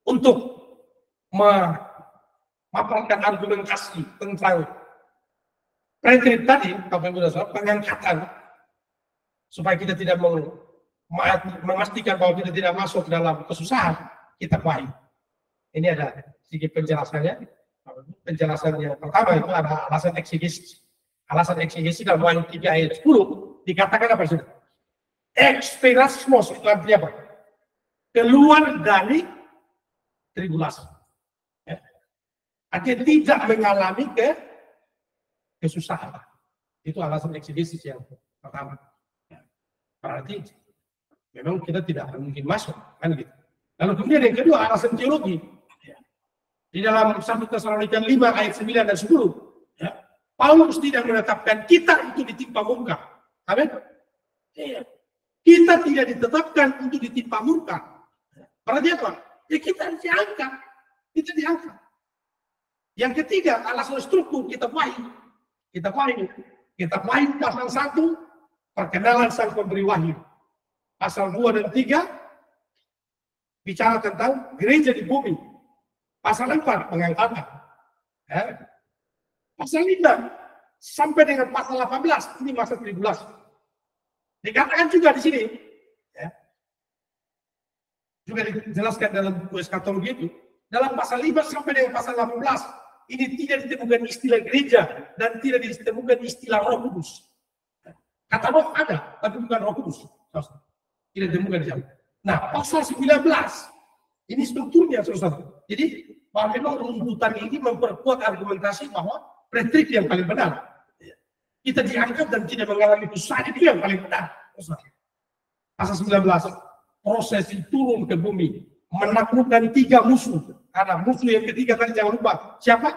A: untuk memaparkan argumentasi tentang pre-trip tadi, pengangkatan supaya kita tidak memastikan bahwa kita tidak masuk dalam kesusahan, kita baik. Ini ada sedikit penjelasannya. Penjelasan yang pertama itu ada alasan eksegesis. Alasan eksegesis dalam ayat 3 ayat 10 dikatakan apa sih? Experasmos itu artinya apa? Keluar dari tribulasi. Artinya tidak mengalami kesusahan. Itu alasan eksegesis yang pertama. Berarti memang kita tidak mungkin masuk, kan gitu. Lalu kemudian yang kedua alasan teologi. Di dalam 1 Tesalonika 5 ayat 9 dan 10, Paulus tidak menetapkan kita itu ditimpa murka. Amin. Kita tidak ditetapkan untuk ditimpa murka. Berarti apa? Ya kita diangkat. Kita diangkat. Yang ketiga, alasan struktur kita baik. Kita baik pasal 1, perkenalan sang pemberi wahyu. Pasal 2 dan 3, bicara tentang gereja di bumi. Pasal 4, pengangkatan. Pasal 5, sampai dengan pasal 18, ini masa tribulasi. Dikatakan juga di sini, juga dijelaskan dalam buku eskatologi itu, dalam pasal 5 sampai dengan pasal 18, ini tidak ditemukan istilah gereja, dan tidak ditemukan istilah Roh Kudus. Kata roh ada, tapi bukan Roh Kudus. Tidak ditemukan di sana. Nah, pasal 19, ini strukturnya, saudara. Jadi, memang runtutan ini memperkuat argumentasi bahwa pre-trip yang paling benar. Kita diangkat dan tidak mengalami kesusahan, itu yang paling benar. Pasal 19, prosesi turun ke bumi, menaklukkan 3 musuh. Karena musuh yang ketiga tadi jangan lupa. Siapa?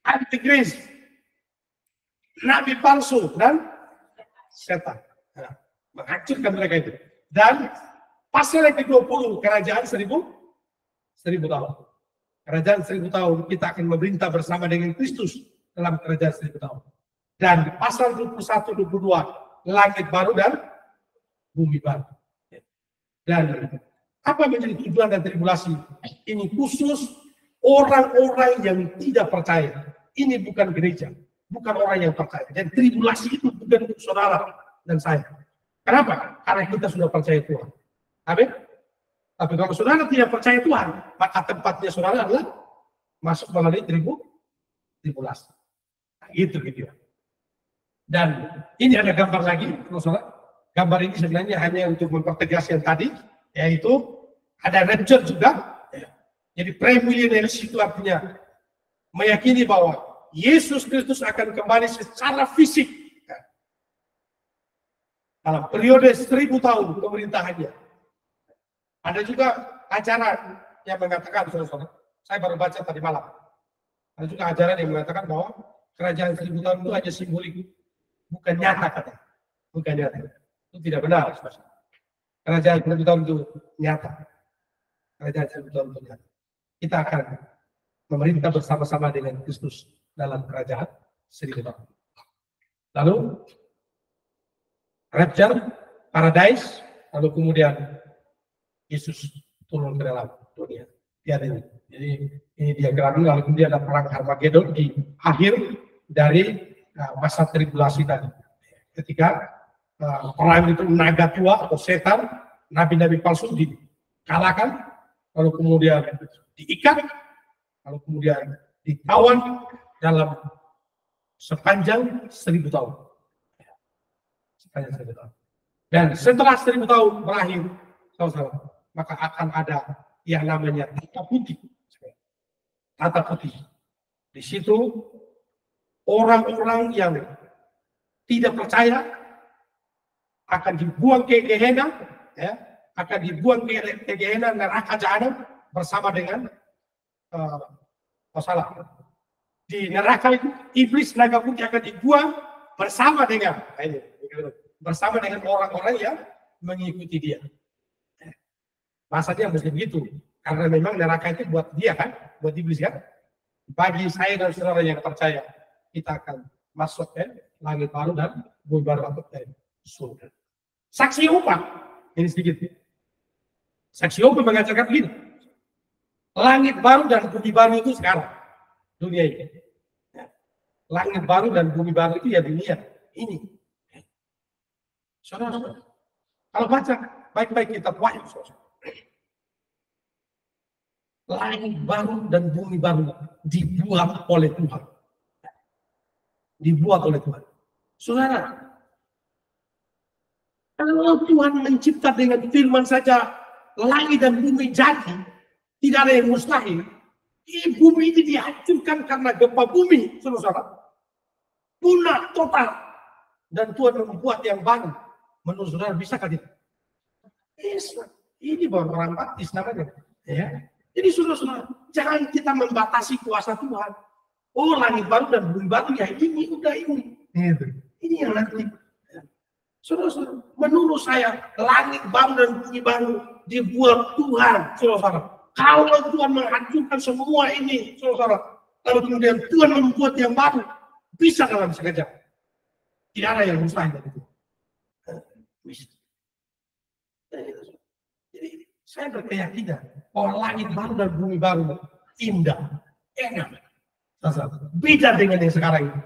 A: Antikris, nabi palsu, dan setan. Menghancurkan mereka itu. Dan pasal yang ke-20, kerajaan 1000 tahun. Kerajaan 1000 tahun, kita akan memerintah bersama dengan Kristus dalam kerajaan 1000 tahun. Dan pasal 21-22, langit baru dan bumi baru. Dan apa menjadi tujuan dan tribulasi? Ini khusus orang-orang yang tidak percaya. Ini bukan gereja, bukan orang yang percaya. Dan tribulasi itu bukan untuk saudara dan saya. Kenapa? Karena kita sudah percaya Tuhan. Amin. Tapi kalau saudara tidak percaya Tuhan, maka tempatnya saudara adalah masuk melalui tribulasi. Nah, gitu ya. Dan ini ada gambar lagi, saudara. Gambar ini sebenarnya hanya untuk mempertegas yang tadi, yaitu ada rapture juga. Jadi premillennialism itu artinya meyakini bahwa Yesus Kristus akan kembali secara fisik dalam periode 1000 tahun pemerintahannya. Ada juga ajaran yang mengatakan, saudara, saya baru baca tadi malam. Ada juga ajaran yang mengatakan bahwa kerajaan 1000 tahun itu hanya simbolik, bukan nyata katanya. Bukan nyata. Itu tidak benar, saudara. Kerajaan 1000 tahun itu nyata. Kerajaan 1000 tahun itu nyata. Kita akan memerintah bersama-sama dengan Kristus dalam kerajaan 1000 tahun. Lalu rapture, paradise, lalu kemudian Yesus turun ke dalam dunia. Lihat ini. Jadi ini diagramnya, lalu kemudian ada perang Armageddon di akhir dari masa tribulasi tadi. Ketika perang itu naga tua atau setan, nabi-nabi palsu dikalahkan, lalu kemudian diikat, lalu kemudian ditawan dalam sepanjang 1000 tahun. Sepanjang 1000 tahun. Dan setelah 1000 tahun berakhir, maka akan ada yang namanya tata putih. Tata putih. Di situ orang-orang yang tidak percaya akan dibuang ke Gehenna, ya, akan dibuang ke Gehenna neraka jahanam bersama dengan di neraka itu iblis naga putih akan dibuang bersama dengan orang-orang yang mengikuti dia. Masanya mesti begitu, karena memang neraka itu buat dia kan, buat iblis kan. Bagi saya dan saudara yang percaya, kita akan masuk langit baru dan bumi baru atau surga. Saksi Yehova, ini sedikit. Saksi Yehova mengajarkan begini, langit baru dan bumi baru itu sekarang, dunia ini. Langit baru dan bumi baru itu ya dunia ini. Saudara, kalau baca baik-baik kitab Wahyu, langit baru dan bumi baru dibuat oleh Tuhan. Dibuat oleh Tuhan. Saudara, kalau Tuhan mencipta dengan firman saja langit dan bumi jadi, tidak ada yang mustahil. Bumi ini dihancurkan karena gempa bumi, saudara. Punah total. Dan Tuhan membuat yang baru. Menurut saudara bisa kan itu? Ini baru orang baptis namanya. Ya. Jadi saudara-saudara, jangan kita membatasi kuasa Tuhan. Oh, langit baru dan bumi baru ya ini udah ini. Ini yang nanti. Saudara-saudara, menurut saya langit baru dan bumi baru dibuat Tuhan, saudara-saudara. Kalau Tuhan menghancurkan semua ini, saudara-saudara, lalu kemudian Tuhan membuat yang baru, bisa dalam sekejap. Tidak ada yang mustahil dari itu. Bisa. Jadi saya berkeyakinan bahwa langit baru dan bumi baru indah, enak, beda dengan yang sekarang ini.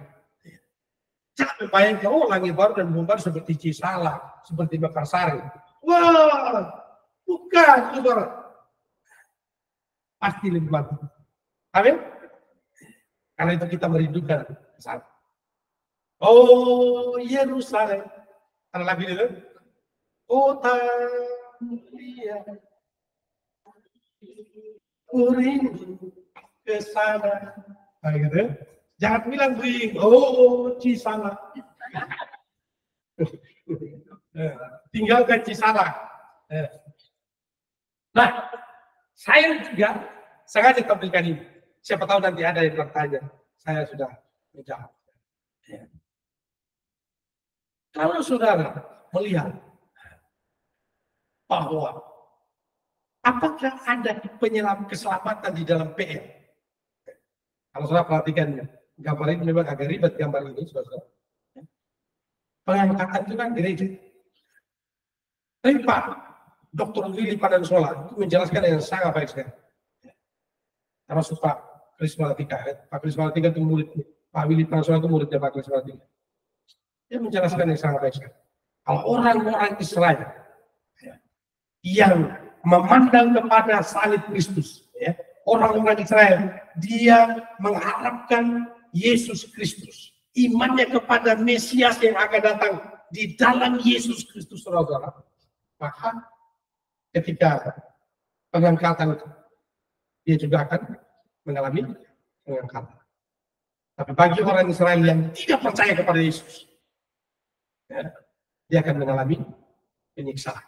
A: Jangan membayangkan, oh langit baru dan bumi baru seperti Cisalak, seperti Mekarsari. Wah, bukan, saudara. Pasti lebih bagus. Amin. Karena itu kita merindukan kesana. Oh Yerusalem, ada lagu itu. Kota mulia, ku rindu ke sana. Nah, gitu. Jangan bilang bring, oh Cisalak. Tinggalkan Cisalak. Nah, saya juga sengaja tampilkan ini. Siapa tahu nanti ada yang bertanya. Saya sudah menjawab. Kalau saudara melihat bahwa apakah ada penyelam keselamatan di dalam PL? Kalau saudara perhatikan gambar ini memang agak ribet gambar ini, saudara. Pengangkatan itu kan gereja. Tapi Pak, Dr. Willy Padansola itu menjelaskan yang sangat baik sekali. Termasuk Pak Krismalatika. Pak Krismalatika itu murid, Pak Willy Padansola itu muridnya Pak Krismalatika. Dia menjelaskan yang sangat baik sekali. Kalau orang-orang Israel yang memandang kepada salib Kristus, orang-orang Israel, dia mengharapkan Yesus Kristus. Imannya kepada Mesias yang akan datang di dalam Yesus Kristus, saudara. Maka ketika pengangkatan itu, dia juga akan mengalami pengangkatan. Tapi bagi orang Israel yang tidak percaya kepada Yesus, dia akan mengalami penyiksaan.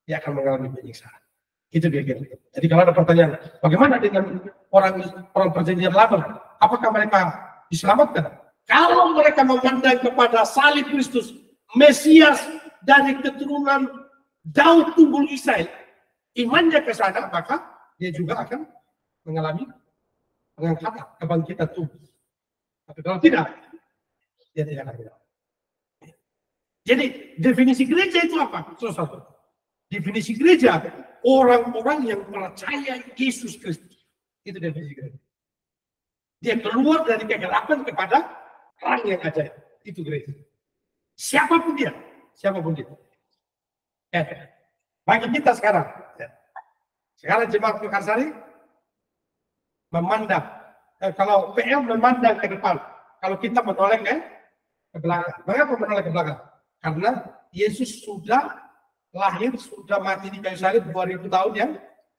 A: Dia akan mengalami penyiksaan. Itu dia gitu. Jadi kalau ada pertanyaan, bagaimana dengan orang perjanjian lama? Apakah mereka diselamatkan? Kalau mereka memandang kepada salib Kristus, Mesias dari keturunan Daud tubuh Israel, imannya ke sana, maka dia juga akan mengalami pengangkatan, kebangkitan tubuh. Tapi kalau tidak, dia tidak akan mengalami. Jadi definisi gereja itu apa? Satu. Definisi gereja, orang-orang yang percaya Yesus Kristus. Itu definisi gereja. Dia keluar dari kegelapan kepada terang yang ajaib. Itu gereja. Siapapun dia. Siapapun dia. Bagi kita sekarang. Sekarang jemaat Mekarsari memandang. Kalau PL memandang ke depan. Kalau kita menoleh ke belakang. Mengapa menoleh ke belakang? Karena Yesus sudah lahir, sudah mati di kayu salib 2000 tahun yang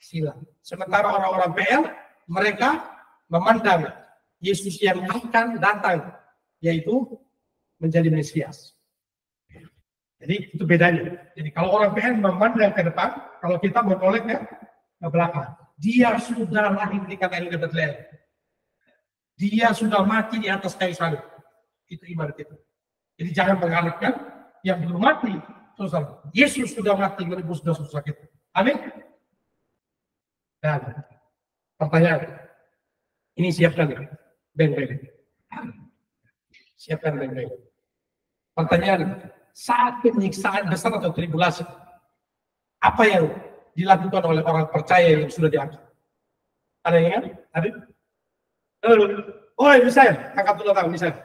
A: silam. Sementara orang-orang PL, mereka memandang Yesus yang akan datang, yaitu menjadi Mesias. Jadi itu bedanya. Jadi kalau orang PL memandang ke depan, kalau kita menoleh ke belakang. Dia sudah lahir di kandang Betlehem. Dia sudah mati di atas kayu salib. Itu ibarat itu. Jadi jangan mengharapkan yang belum mati. Yesus sudah mati menebus dosa kita. Amin. Dan pertanyaan, ini siapkan beng-beng. Siapkan beng-beng. Pertanyaan, saat penyiksaan besar atau tribulasi, apa yang dilakukan oleh orang percaya yang sudah diangkat? Ada yang ingat? Ada? Oh, misalnya, angkat dulu tangan, misalnya.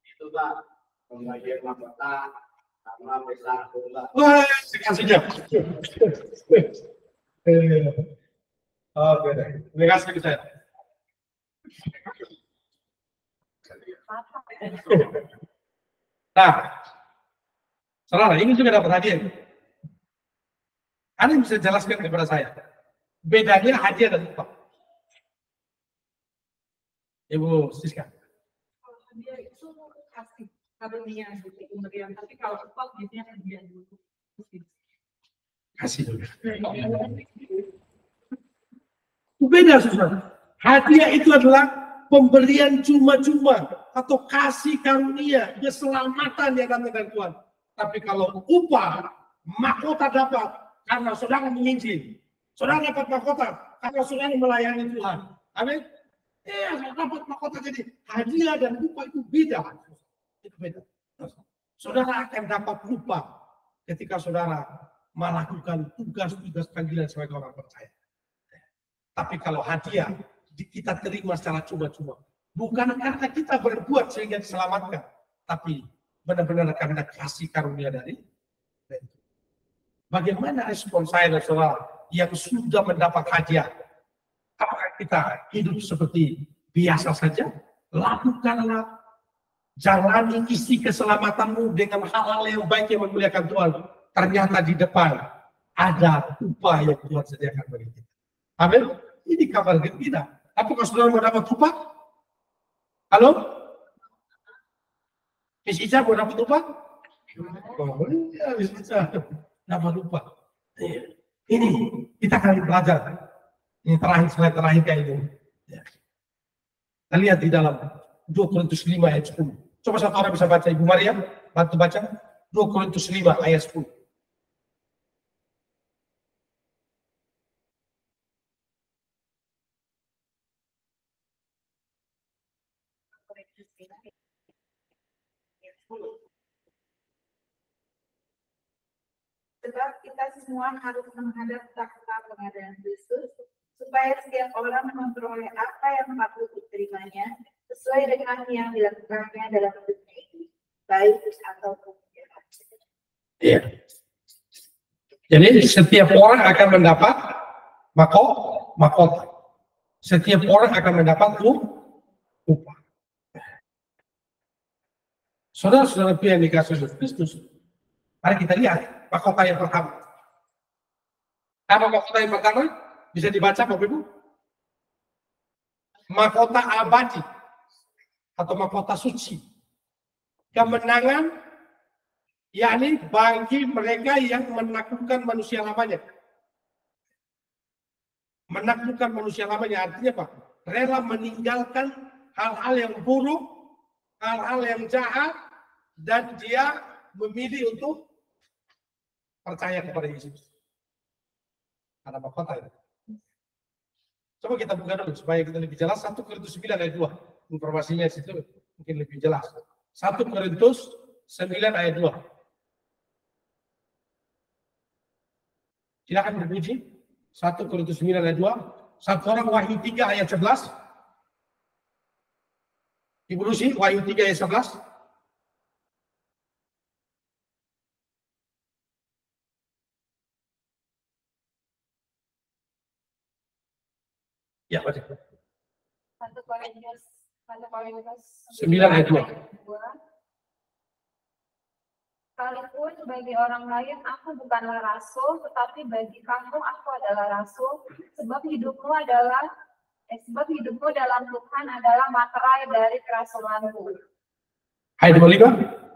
C: Itu Pak, pembagian mahkota sama besar bola.
A: Wah, sekian. Oke, terima kasih misalnya. Nah, saudara, ini juga dapat hadiah. Anda bisa jelaskan kepada saya, bedanya hadiah dan upah. Ibu Siska.
D: Kalau hadiah itu kasih karunia gitu pemberian, tapi kalau upah biasanya hadiah dulu.
A: Kasih dulu. Beda, saudara. Hadiah itu adalah pemberian cuma-cuma atau kasih karunia, keselamatan yang datang dari Tuhan. Tapi kalau upah, mahkota dapat karena saudara menginjil. Saudara dapat mahkota karena saudara melayani Tuhan. Amin. Dapat mahkota, jadi hadiah dan upah itu beda. Itu beda. Saudara akan dapat upah ketika saudara melakukan tugas-tugas panggilan sebagai orang percaya. Tapi kalau hadiah kita terima secara cuma-cuma, bukan karena kita berbuat sehingga diselamatkan, tapi benar-benar karena kasih karunia dari Tuhan. Bagaimana respon saya dan saudara yang sudah mendapat hadiah? Apakah kita hidup seperti biasa saja? Lakukanlah, jalani isi keselamatanmu dengan hal-hal yang baik yang memuliakan Tuhan. Ternyata di depan ada upah yang Tuhan sediakan bagi kita. Amin. Ini kabar gembira. Apakah saudara mau dapat upah? Halo? Bisa mau dapat upah? Oh, ya, bisa dapat upah. Ini kita akan belajar. Ini slide terakhir kayak ini. Kita lihat di dalam 2 Korintus 5 ayat 10. Coba satu orang bisa baca, Ibu Maria, bantu baca 2 Korintus 5 ayat 10.
B: Sebab kita semua harus menghadap takhta pengadilan Kristus, supaya setiap orang memperoleh apa yang patut diterimanya sesuai dengan yang dilakukannya dalam hidupnya ini, baik ataupun jahat.
A: Iya. Jadi setiap orang akan mendapat mahkota. Setiap orang akan mendapat upah. Saudara-saudara yang dikasih Yesus Kristus, mari kita lihat mahkota yang pertama. Apa mahkota yang pertama? Bisa dibaca Bapak Ibu? Mahkota abadi atau mahkota suci. Kemenangan, yakni bagi mereka yang menaklukkan manusia lamanya. Menaklukkan manusia lamanya artinya apa? Rela meninggalkan hal-hal yang buruk, hal-hal yang jahat, dan dia memilih untuk percaya kepada Yesus. Ada mahkota ya. Coba kita buka dulu supaya kita lebih jelas. 1 Korintus 9 ayat 2. Informasinya di situ mungkin lebih jelas. 1 Korintus 9 ayat 2. Silakan berbunyi. 1 Korintus 9 ayat 2. Satu orang Wahyu 3 ayat 11. Ibu Lucy, Wahyu 3 ayat 11. Ya, baca.
B: 1 Korintus
A: 9 ayat 2.
B: Sekalipun bagi orang lain aku bukanlah rasul, tetapi bagi kamu aku adalah rasul, sebab hidupmu dalam Tuhan adalah materai dari kerasulanku.
A: Ayat 25.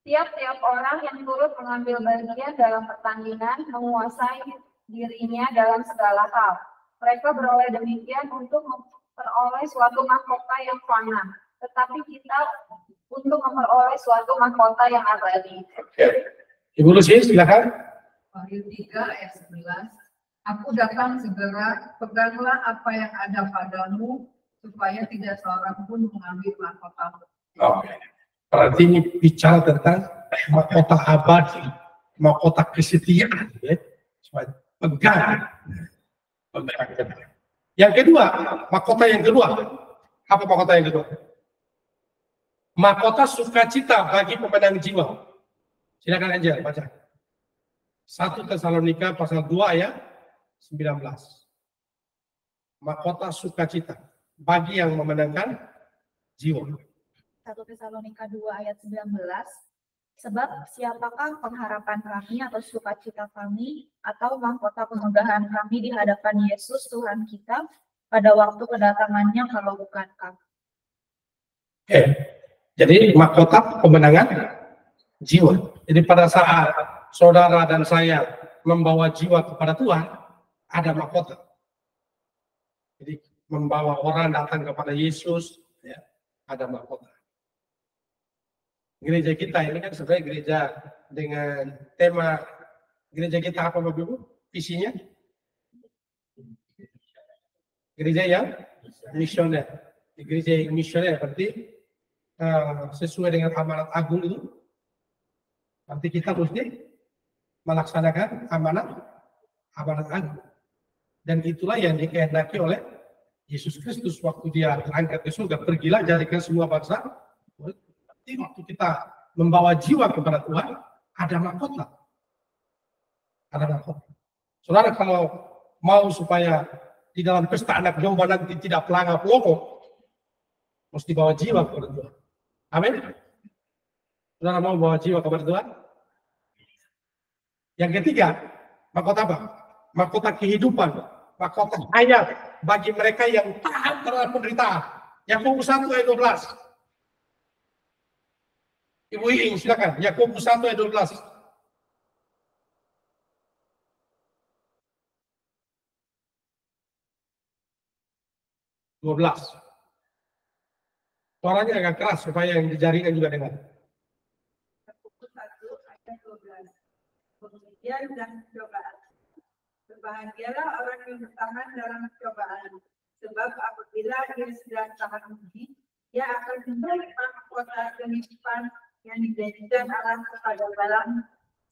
B: Tiap-tiap orang yang turut mengambil bagian dalam pertandingan menguasai dirinya dalam segala hal. Mereka beroleh demikian untuk memperoleh suatu mahkota yang fana, tetapi kita untuk memperoleh suatu mahkota yang abadi.
A: Ibu Lucy, silakan.
D: Wahyu 3 ayat 11. Aku datang segera, peganglah apa yang ada padamu, supaya tidak seorang pun mengambil mahkotamu.
A: Oke. Berarti ini bicara tentang mahkota abadi, mahkota kesetiaan. Ya. Pegang. Yang kedua, mahkota yang kedua. Apa mahkota yang kedua? Mahkota sukacita bagi pemenang jiwa. Silakan aja baca. 1 Tesalonika pasal 2 ayat 19. Mahkota sukacita bagi yang memenangkan jiwa.
B: 1 Tesalonika 2 ayat 19. Sebab siapakah pengharapan kami atau sukacita kami atau mahkota kemegahan kami di hadapan Yesus Tuhan kita pada waktu kedatangannya kalau bukan kami.
A: Oke. Jadi mahkota kemenangan jiwa. Jadi pada saat saudara dan saya membawa jiwa kepada Tuhan, ada mahkota. Jadi membawa orang datang kepada Yesus, ya, ada mahkota. Gereja kita ini kan sebenarnya gereja dengan tema gereja kita apa Bapak Ibu? Visinya? Gereja yang misioner. Gereja yang misioner berarti sesuai dengan amanat agung itu. Berarti kita mesti melaksanakan amanat agung. Dan itulah yang dikehendaki oleh Yesus Kristus waktu dia terangkat ke surga. Pergilah jadikan semua bangsa. Waktu kita membawa jiwa kepada Tuhan, ada mahkota. Ada mahkota. Saudara kalau mau supaya di dalam pesta anak domba nanti tidak pelangap-pelongo, mesti bawa jiwa kepada Tuhan. Amin. Saudara mau bawa jiwa kepada Tuhan? Yang ketiga, mahkota apa? Mahkota kehidupan, mahkota hayat bagi mereka yang tahan terhadap penderitaan. Yakobus 1 ayat 12. Ibu Iing, silakan. Yakobus 1 ayat 12. Suaranya agak keras supaya yang di jaringan juga dengar.
D: Yakobus 1 ayat 12. Pengujian dan cobaan. Berbahagialah orang yang bertahan dalam cobaan, sebab apabila dia sedang tahan uji, dia akan menerima mahkota kehidupan
B: yang dijadikan alat kepada barang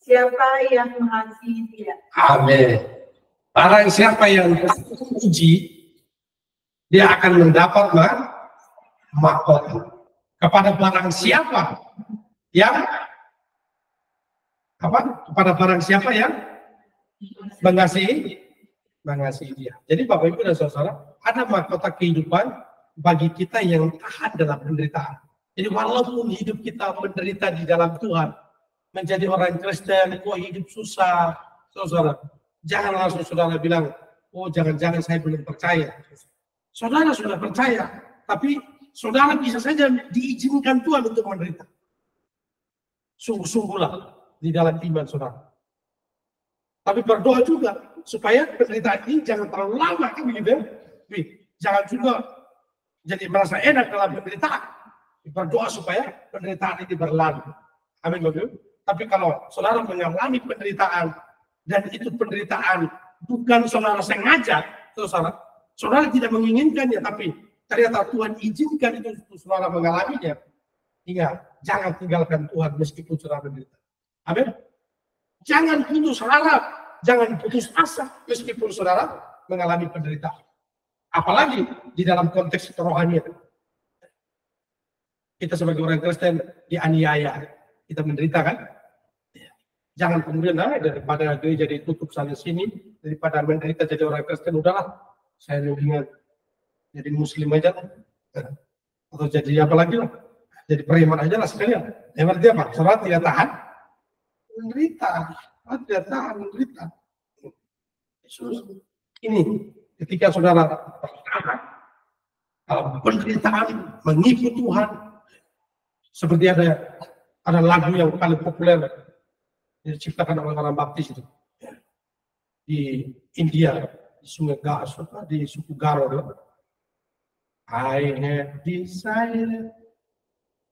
B: siapa yang mengasihi dia.
A: Amin. Barang siapa yang uji, dia akan mendapat mahkota. Kepada barang siapa yang kepada barang siapa yang mengasihi dia. Jadi Bapak Ibu dan Saudara, ada mahkota kehidupan bagi kita yang tahan dalam penderitaan. Jadi walaupun hidup kita menderita di dalam Tuhan, menjadi orang Kristen, kok hidup susah, saudara, jangan langsung saudara bilang, oh jangan-jangan saya belum percaya. Saudara sudah percaya, tapi saudara bisa saja diizinkan Tuhan untuk menderita. Sungguh-sungguhlah di dalam iman saudara. Tapi berdoa juga supaya penderitaan ini jangan terlalu lama, kan begitu ya? Jangan juga jadi merasa enak dalam penderitaan. Berdoa supaya penderitaan ini berlalu. Amin Bapak. Tapi kalau saudara mengalami penderitaan dan itu penderitaan bukan saudara sengaja, saudara tidak menginginkannya, tapi ternyata Tuhan izinkan itu saudara mengalaminya. Ingat, jangan tinggalkan Tuhan meskipun saudara menderita. Amin. Jangan putus harap, jangan putus asa meskipun saudara mengalami penderitaan. Apalagi di dalam konteks kerohanian. Kita sebagai orang Kristen dianiaya, kita menderita kan? Jangan kemudian daripada gereja ditutup sana sini, daripada menderita jadi orang Kristen, udahlah, saya mendingan jadi Muslim aja lah. Atau jadi apa lagi lah, jadi preman aja lah sekalian. Berarti apa? Saudara tidak tahan menderita, tidak tahan menderita. Ini ketika saudara pertama penderitaan mengikut Tuhan. Seperti ada lagu yang paling populer diciptakan oleh orang Baptis itu di India, di Sungai Gas, di suku Garo. I have decided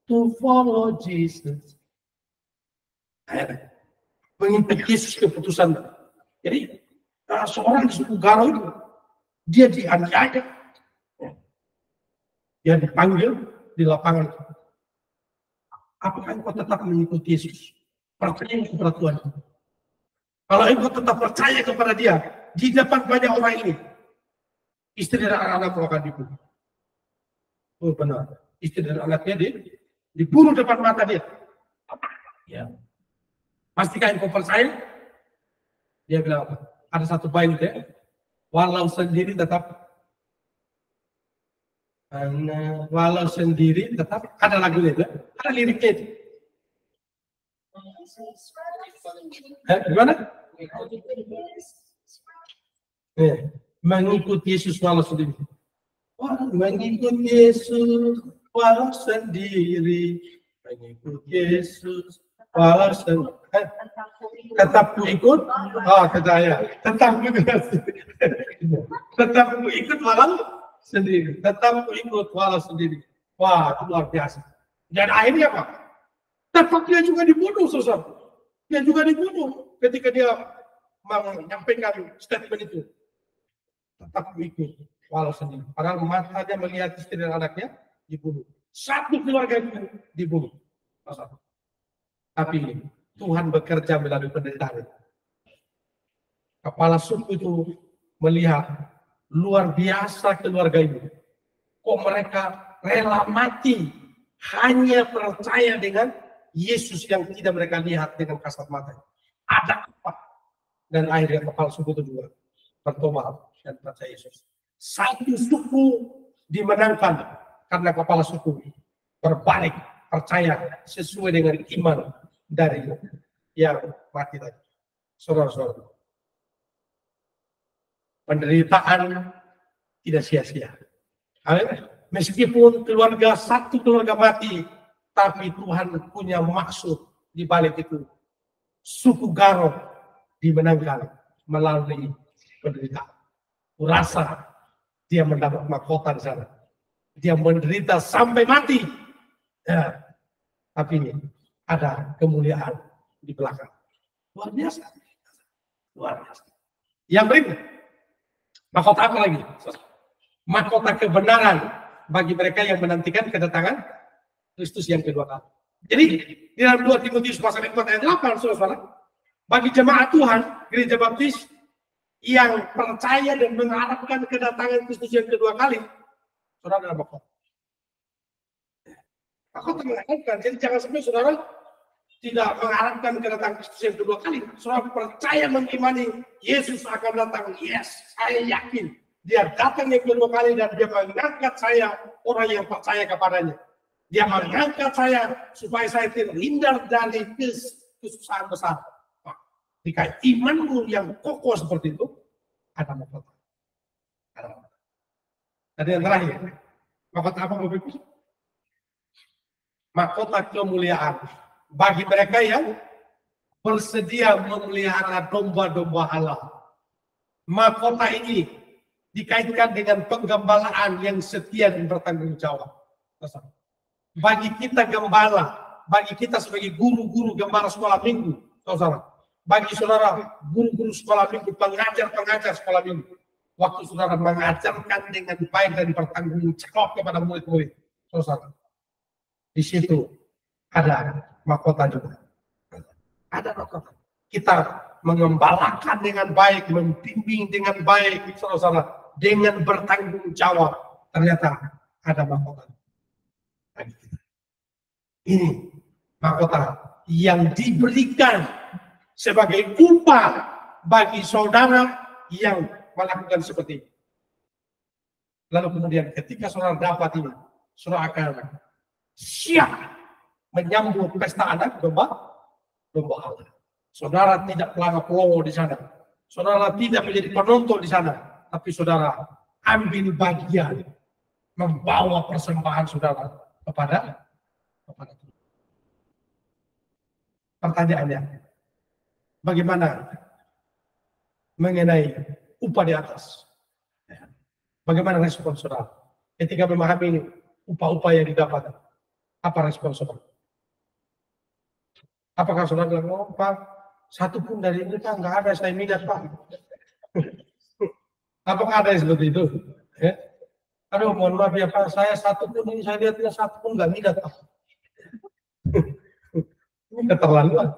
A: to follow Jesus. Mengikuti Yesus keputusan. Jadi seorang di suku Garo itu dia dianiaya, dia dipanggil di lapangan. Apakah engkau tetap mengikuti Yesus? Percaya kepada Tuhan. Kalau engkau tetap percaya kepada dia, di depan banyak orang ini, istri dan anak-anakmu akan dibunuh. Oh benar, istri dan anaknya dibunuh depan mata dia. Ya. Pastikan engkau percaya? Dia bilang apa? Ada satu bait ya, walau sendiri tetap ada lagunya itu, ada liriknya itu. Gimana? Mengikuti Yesus walau sendiri. Mengikuti Yesus walau sendiri. Mengikuti Yesus walau sendiri. Tetap ku ikut. Tetap ku ikut walau sendiri, tetap ikut walau sendiri. Wah, itu luar biasa. Dan akhirnya apa? Tetap dia juga dibunuh, saudara. Dia juga dibunuh ketika dia menyampaikan statement itu. Tetap ikut walau sendiri. Padahal matanya melihat istri dan anaknya dibunuh. Satu keluarga itu dibunuh. Tapi Tuhan bekerja melalui penderitaan. Kepala suku itu melihat luar biasa keluarga ini. Kok mereka rela mati hanya percaya dengan Yesus yang tidak mereka lihat dengan kasat mata. Ada apa? Dan akhirnya kepala suku itu juga bertobat dan percaya Yesus. Satu suku dimenangkan karena kepala suku berbalik percaya sesuai dengan iman dari yang mati tadi. Saudara-saudara, penderitaan tidak sia-sia. Meskipun satu keluarga mati, tapi Tuhan punya maksud di balik itu. Suku Garo dimenangkan melalui penderitaan. Kurasa dia mendapat mahkota di sana. Dia menderita sampai mati. Ya, tapi ada kemuliaan di belakang. Luar biasa. Luar biasa. Yang berikut. Mahkota apa lagi? Mahkota kebenaran bagi mereka yang menantikan kedatangan Kristus yang kedua kali. Jadi di dalam 2 Timotius pasal 4 ayat 8, saudara, bagi jemaat Tuhan, gereja baptis yang percaya dan mengharapkan kedatangan Kristus yang kedua kali, saudara adalah mahkota. Mahkota mengharapkan, jadi jangan sampai saudara tidak mengharapkan kedatangan Kristus yang kedua kali. Saudara percaya mengimani Yesus akan datang. Yes, saya yakin dia datang yang kedua kali dan dia mengangkat saya, orang yang percaya kepadanya. Dia mengangkat saya supaya saya terhindar dari kesusahan besar. Nah, jika imanmu yang kokoh seperti itu, ada mahkota. Dan yang terakhir, mahkota apa Bapak Ibu? Mahkota kemuliaan bagi mereka yang bersedia memelihara domba-domba Allah. Mahkota ini dikaitkan dengan penggembalaan yang setia dan bertanggung jawab. Bagi kita gembala, bagi kita sebagai guru-guru gembala sekolah minggu, saudara, bagi saudara guru-guru sekolah minggu, pengajar-pengajar sekolah minggu, waktu saudara mengajarkan dengan baik dan bertanggung jawab kepada murid-murid, saudara, di situ ada mahkota juga. Ada mahkota. Kita mengembalakan dengan baik, membimbing dengan baik, saudara, dengan bertanggung jawab. Ternyata ada mahkota. Ini mahkota yang diberikan sebagai upah bagi saudara yang melakukan seperti ini. Lalu kemudian ketika saudara dapat ini, saudara akan siap menyambut pesta anak domba Allah. Saudara tidak pelangap-pelongo di sana. Saudara tidak menjadi penonton di sana, tapi saudara ambil bagian membawa persembahan saudara kepada Tuhan. Pertanyaannya, bagaimana mengenai upah di atas? Bagaimana respon saudara ketika memahami upah-upah yang didapat? Apa respon saudara? Apakah saudara bilang, oh Pak, satu pun dari ini Pak, nggak ada saya minat Pak? Apakah ada yang seperti itu? Aduh, mohon maaf ya Pak, saya satu pun ini saya lihatnya satu pun nggak minat Pak. Ini keterlaluan.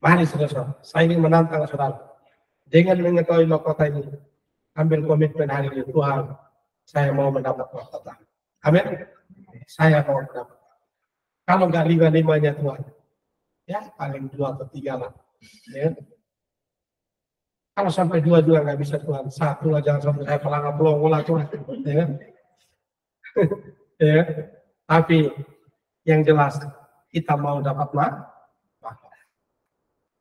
A: Mari saudara, saya ingin menantang saudara. Dengan mengetahui mahkota ini, ambil komitmen hari ini, Tuhan, saya mau mendapat mahkota. Amin. Saya mau mendapat. Kalau nggak 5-5-nya Tuhan, ya paling 2 atau 3 lah. Ya. Kalau sampai 2 nggak bisa Tuhan, 1 lah, jangan sampai saya pelangap-pelongo lah Tuhan. Ya. Ya. Tapi yang jelas kita mau dapat mahkota.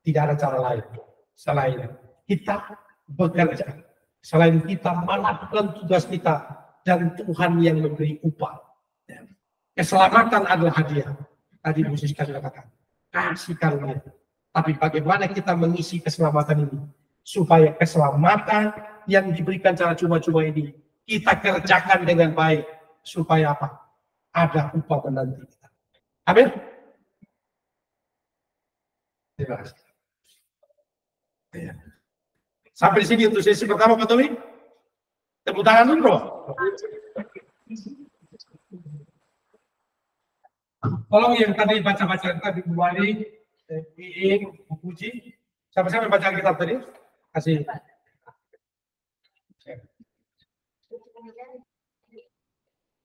A: Tidak ada cara lain selain kita bekerja, selain kita melakukan tugas kita dan Tuhan yang memberi upah. Keselamatan adalah hadiah. Tadi Bu Siska sudah katakan, kasih karunia. Tapi bagaimana kita mengisi keselamatan ini supaya keselamatan yang diberikan cara cuma-cuma ini kita kerjakan dengan baik supaya apa? Ada upah menanti kita. Amin. Terima kasih. Sampai di sini untuk sesi pertama Pak Tommy. Tepuk tangan dulu bro. Tolong yang tadi baca-baca tadi Bu Wali, Iing, Bu Puji, siapa-siapa yang baca kitab tadi? Kasih.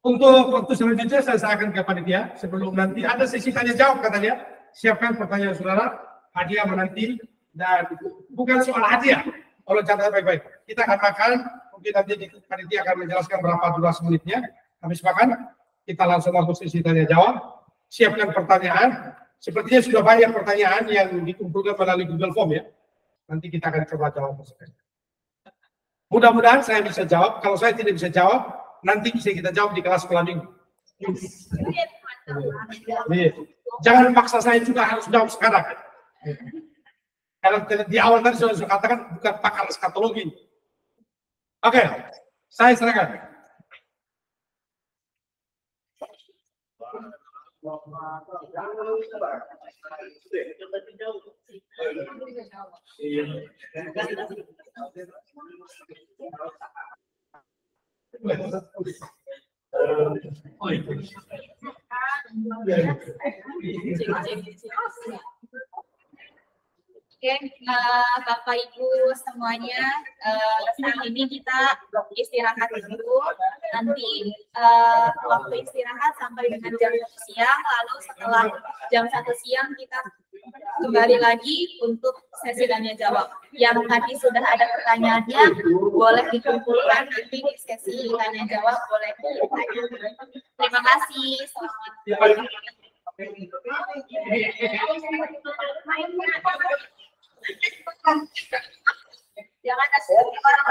A: Untuk waktu selanjutnya saya serahkan ke panitia sebelum nanti ada sesi tanya jawab katanya. Siapkan pertanyaan saudara, hadiah menanti dan bukan soal hadiah. Kalau catat baik-baik, kita akan makan. Mungkin nanti panitia akan menjelaskan berapa durasi menitnya. Habis makan, kita langsung masuk sesi tanya jawab. Siapkan pertanyaan. Sepertinya sudah banyak pertanyaan yang dikumpulkan melalui Google Form ya. Nanti kita akan coba jawab. Mudah-mudahan saya bisa jawab. Kalau saya tidak bisa jawab, nanti bisa kita jawab di kelas sekolah minggu. Jangan paksa saya juga harus jawab sekarang. Kalau di awal tadi sudah katakan bukan pakar eskatologi. Oke, saya serahkan.
E: Oke, Bapak Ibu semuanya, saat ini kita istirahat dulu. Nanti waktu istirahat sampai dengan jam 1 siang, lalu setelah jam 1 siang kita kembali lagi untuk sesi tanya jawab. Yang tadi sudah ada pertanyaannya, boleh dikumpulkan nanti di sesi tanya jawab, boleh ditanya. Terima kasih. Selamat. Jangan ada orang